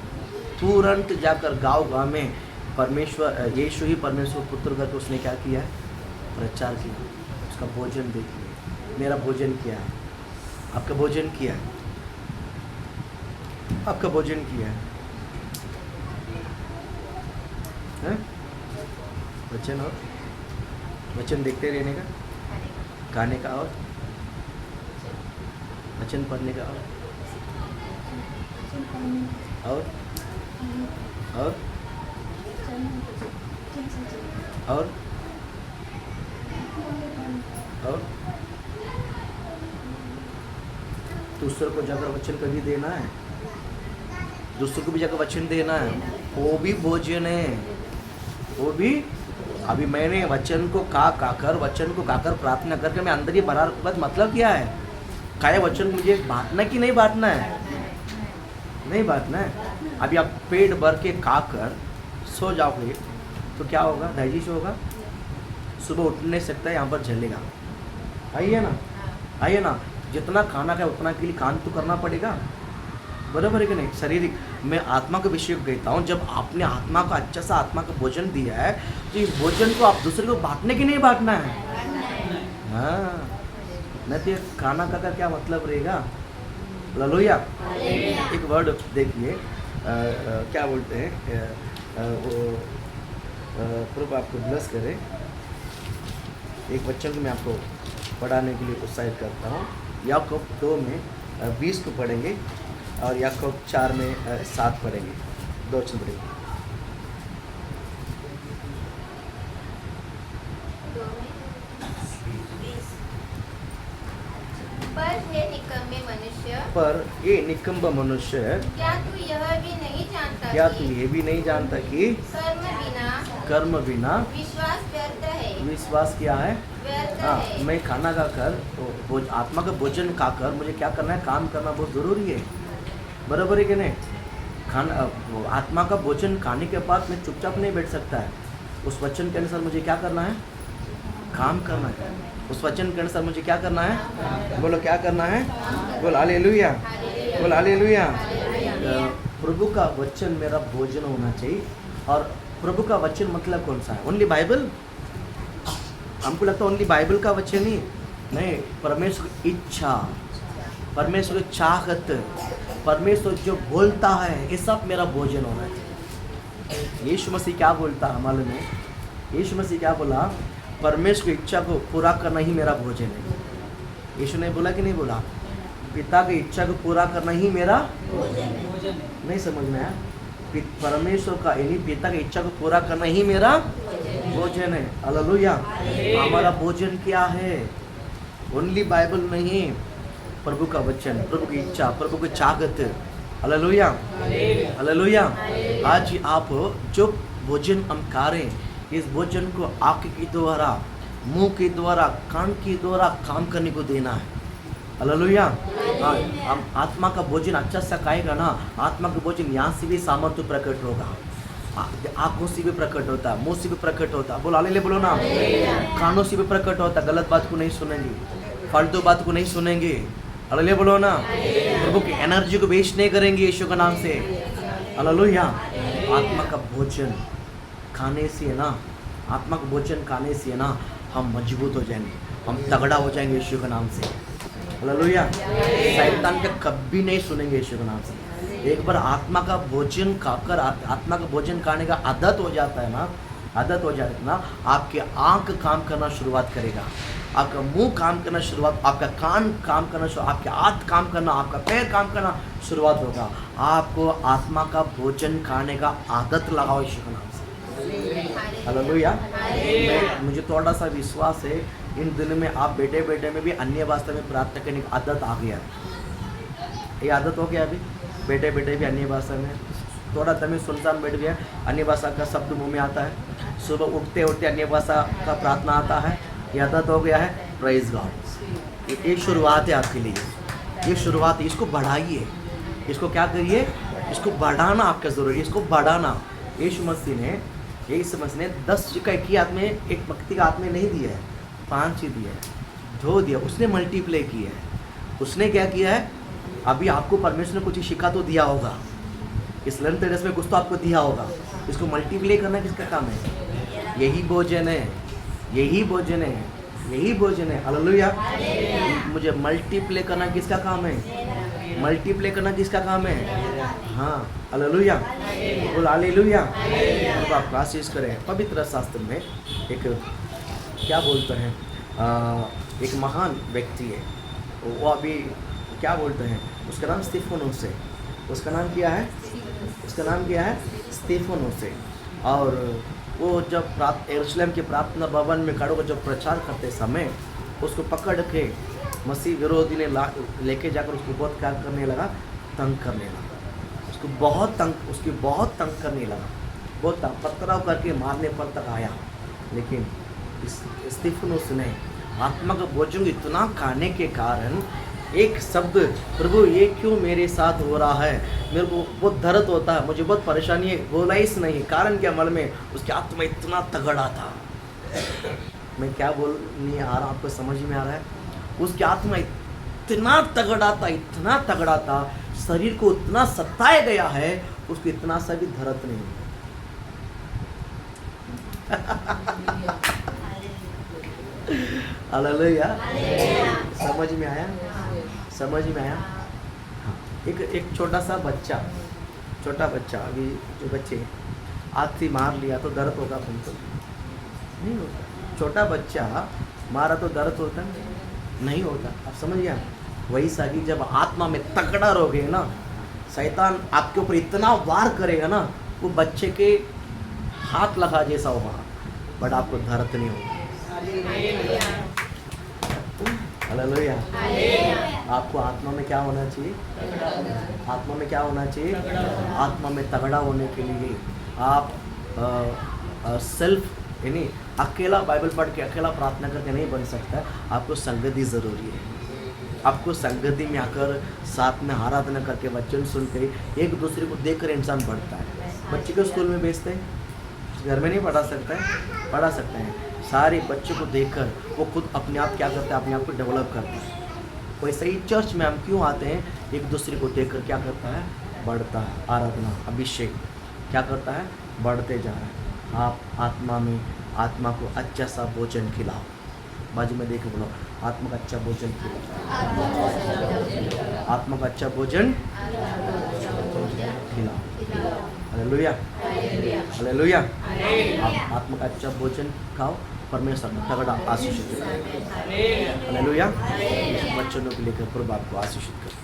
तुरंत जाकर गांव में परमेश्वर यीशु ही परमेश्वर पुत्र करके उसने क्या किया है, प्रचार किया। उसका भोजन देखिए, मेरा भोजन किया है, आपका भोजन किया है, आपका भोजन किया है? वचन और वचन देखते रहने का, खाने का और वचन पढ़ने का और दूसरों को जाकर वचन कभी देना है, दूसरों को भी जाकर वचन देना है, वो भी भोजन है, वो भी। अभी मैंने वचन को खाकर प्रार्थना करके मैं अंदर ही भरा, मतलब क्या है, खाया वचन मुझे बांटना कि नहीं बांटना है, नहीं बांटना है। अभी आप पेट भर के खाकर सो जाओगे तो क्या होगा, डाइजेशन होगा, सुबह उठ नहीं सकता है, यहाँ पर झलेगा। आइए ना, आइए ना, जितना खाना खाए उतना के लिए काम तो करना पड़ेगा, बराबर है कि नहीं? शारीरिक, मैं आत्मा के विषय कहता हूँ, जब आपने आत्मा को अच्छा सा आत्मा का भोजन दिया है तो इस भोजन को आप दूसरे को बांटने की नहीं बांटना है। हाँ, नहीं तो खाना का क्या मतलब रहेगा। हालेलुया। एक वर्ड देखिए, क्या बोलते हैं, प्रभु आपको ब्लेस करे। एक वचन को मैं आपको पढ़ाने के लिए उत्साहित करता हूँ। याकूब 2 में 20 को पढ़ेंगे और याकूब 4 में 7 पढ़ेंगे। 2 वचन पढ़ेंगे। पर ये निकम्ब मनुष्य, क्या तू यह भी नहीं जानता क्या कि तू ये भी नहीं जानता कि कर्म बिना विश्वास व्यर्थ है। विश्वास क्या है? व्यर्थ हाँ, है। मैं खाना खाकर आत्मा का भोजन खाकर मुझे क्या करना है? काम करना बहुत ज़रूरी है। बराबर है कि नहीं? खाना आत्मा का भोजन खाने के बाद मैं चुपचाप नहीं बैठ सकता है। उस वचन के अनुसार मुझे क्या करना है? काम करना है। उस वचन के अनुसार मुझे क्या करना है? बोलो क्या करना है? बोल हालेलुया, बोल हालेलुया। प्रभु का वचन मेरा भोजन होना चाहिए। और प्रभु का वचन मतलब कौन सा है? Only Bible? हमको लगता है ओनली बाइबल का वचन ही नहीं। परमेश्वर की इच्छा, परमेश्वर की चाहत, परमेश्वर जो बोलता है, ये सब मेरा भोजन होना चाहिए। यीशु मसीह क्या बोलता है मालूम है? यीशु मसीह क्या बोला? परमेश्वर की इच्छा को पूरा करना ही मेरा भोजन है। यीशु ने बोला कि नहीं बोला? पिता की इच्छा को पूरा करना ही मेरा भोजन। नहीं समझ में आया? परमेश्वर का यानी पिता की इच्छा को पूरा करना ही मेरा भोजन है। हालेलुया। हमारा भोजन क्या है? ओनली बाइबल नहीं, प्रभु का वचन, प्रभु की इच्छा, प्रभु की चाहत। Hallelujah, hallelujah. आज आप जो भोजन हम खा रहे हैं, इस भोजन को आँख के द्वारा, मुंह के द्वारा, कान के द्वारा काम करने को देना है। हालेलुया। हम आत्मा का भोजन अच्छा सा खाएगा ना, आत्मा का भोजन यहाँ से भी सामर्थ्य प्रकट होगा, आँखों से भी प्रकट होता है, मुंह से भी प्रकट होता है। बोलो हालेलुया, बोलो ना। कानों से भी प्रकट होता है, गलत बात को नहीं सुनेंगे, फालतू बात को नहीं सुनेंगे। हालेलुया, बोलो ना। प्रभु की एनर्जी को वेस्ट नहीं करेंगे यीशु के नाम से। हालेलुया। आत्मा का भोजन खाने से है ना, आत्मा का भोजन खाने से है ना, हम मजबूत हो जाएंगे, हम तगड़ा हो जाएंगे यीशु के नाम से। हालेलुया। शैतान के कभी नहीं सुनेंगे यीशु के नाम से। एक बार आत्मा का भोजन खाकर, आत्मा का भोजन खाने का आदत हो जाता है ना, आदत हो जाता है ना, आपके आँख काम करना शुरुआत करेगा, आपका मुंह काम करना शुरुआत, आपका कान काम करना शुरुआत, आपके हाथ काम करना, आपका पैर काम करना शुरुआत होगा। आपको आत्मा का भोजन खाने का आदत लगाओ यीशु के नाम से। हालेलुया। मुझे थोड़ा सा विश्वास है इन दिनों में आप बैठे बैठे में भी अन्य भाषा में प्रार्थना करने की आदत आ गया। ये आदत हो गया अभी बैठे बैठे भी अन्य भाषा में, थोड़ा समय सुनसान बैठ गया, अन्य भाषा का शब्द मुंह में आता है, सुबह उठते उठते अन्य भाषा का प्रार्थना आता है, ये आदत हो गया है। Praise God. ये शुरुआत है आपके लिए, ये शुरुआत है। इसको बढ़ाइए, इसको क्या करिए? इसको बढ़ाना आपका ज़रूरी, इसको बढ़ाना। यीशु मसीह ने 10 सिक्का एक ही हाथ में, एक व्यक्ति का हाथ में नहीं दिया है, 5 ही दिया है, 2 दिया, उसने मल्टीप्लाई किया है। उसने क्या किया है? अभी आपको परमेश्वर ने कुछ सिखा तो दिया होगा, इस लर्न टेरेस में कुछ तो आपको दिया होगा, इसको मल्टीप्लाई करना किसका काम है? यही भोजन है, यही भोजन है, यही भोजन है। हालेलुया। मुझे मल्टीप्लाई करना किसका काम है? मल्टीप्लाई करना किसका काम है? हाँ, हालेलुया, बोल हालेलुया। अब आप कोशिश करें। पवित्र शास्त्र में एक क्या बोलते हैं, एक महान व्यक्ति है, वो अभी क्या बोलते हैं, उसका नाम स्तिफनुस है। उसका नाम क्या है? उसका नाम क्या है? स्तिफनुस है। और वो जब यरूशलेम के प्रार्थना भवन में खड़े होकर जब प्रचार करते समय उसको पकड़ के मसीह विरोधी ने लेके जाकर उसको बहुत क्या करने लगा? तंग करने लगा, उसकी बहुत तंग करने लगा, बहुत पथराव करके मारने पर तक आया। लेकिन स्तिफनुस ने आत्मा का भोजन इतना खाने के कारण एक शब्द, प्रभु ये क्यों मेरे साथ हो रहा है, मेरे को बहुत दर्द होता है, मुझे बहुत परेशानी है, बोला ही नहीं। कारण क्या? मन में उसकी आत्मा इतना तगड़ा था। मैं क्या बोलने आ रहा हूँ, आपको समझ में आ रहा है? उसकी आत्मा इतना तगड़ा था, शरीर को उतना सताया गया है, उसको इतना सा भी दर्द नहीं। हालेलुया। समझ में आया? समझ में आया? हाँ। एक छोटा बच्चा, अभी जो बच्चे हाथी मार लिया तो दर्द होगा तुमको? नहीं होता। छोटा बच्चा मारा तो दर्द होता नहीं होता। आप समझ गया? वही सागी जब आत्मा में तकड़ा रहोगे ना, शैतान आपके ऊपर इतना वार करेगा ना, वो बच्चे के हाथ लगा जैसा होगा, बट आपको दर्द नहीं होगा। हालेलुया। आपको आत्मा में क्या होना चाहिए? आत्मा में क्या होना चाहिए? आत्मा में तगड़ा होने के लिए आप सेल्फ यानी अकेला बाइबल पढ़ के अकेला प्रार्थना करके नहीं बन सकता। आपको संगति ज़रूरी है। आपको संगति में आकर साथ में आराधना करके वचन सुन के एक दूसरे को देखकर इंसान बढ़ता है। बच्चे को स्कूल में भेजते हैं, घर में नहीं पढ़ा सकता है, पढ़ा सकते हैं। सारे बच्चों को देखकर वो खुद अपने आप क्या करता है? अपने आप को डेवलप करता है। वैसे ही चर्च में हम क्यों आते हैं? एक दूसरे को देखकर क्या करता है? बढ़ता है। आराधना, अभिषेक क्या करता है? बढ़ते जा रहा है। आप आत्मा में आत्मा को अच्छा सा भोजन खिलाओ। बाजू में देखो, बोलो आत्मा का अच्छा भोजन खिलाओ। आत्मा का अच्छा भोजन खिलाओ। Hallelujah, hallelujah. आप आत्मा का अच्छा भोजन खाओ, परमेश्वर में तगड़ा आशीषित करें। हालेलुया। वचनों को लेकर प्रभु आपको आशीषित करें।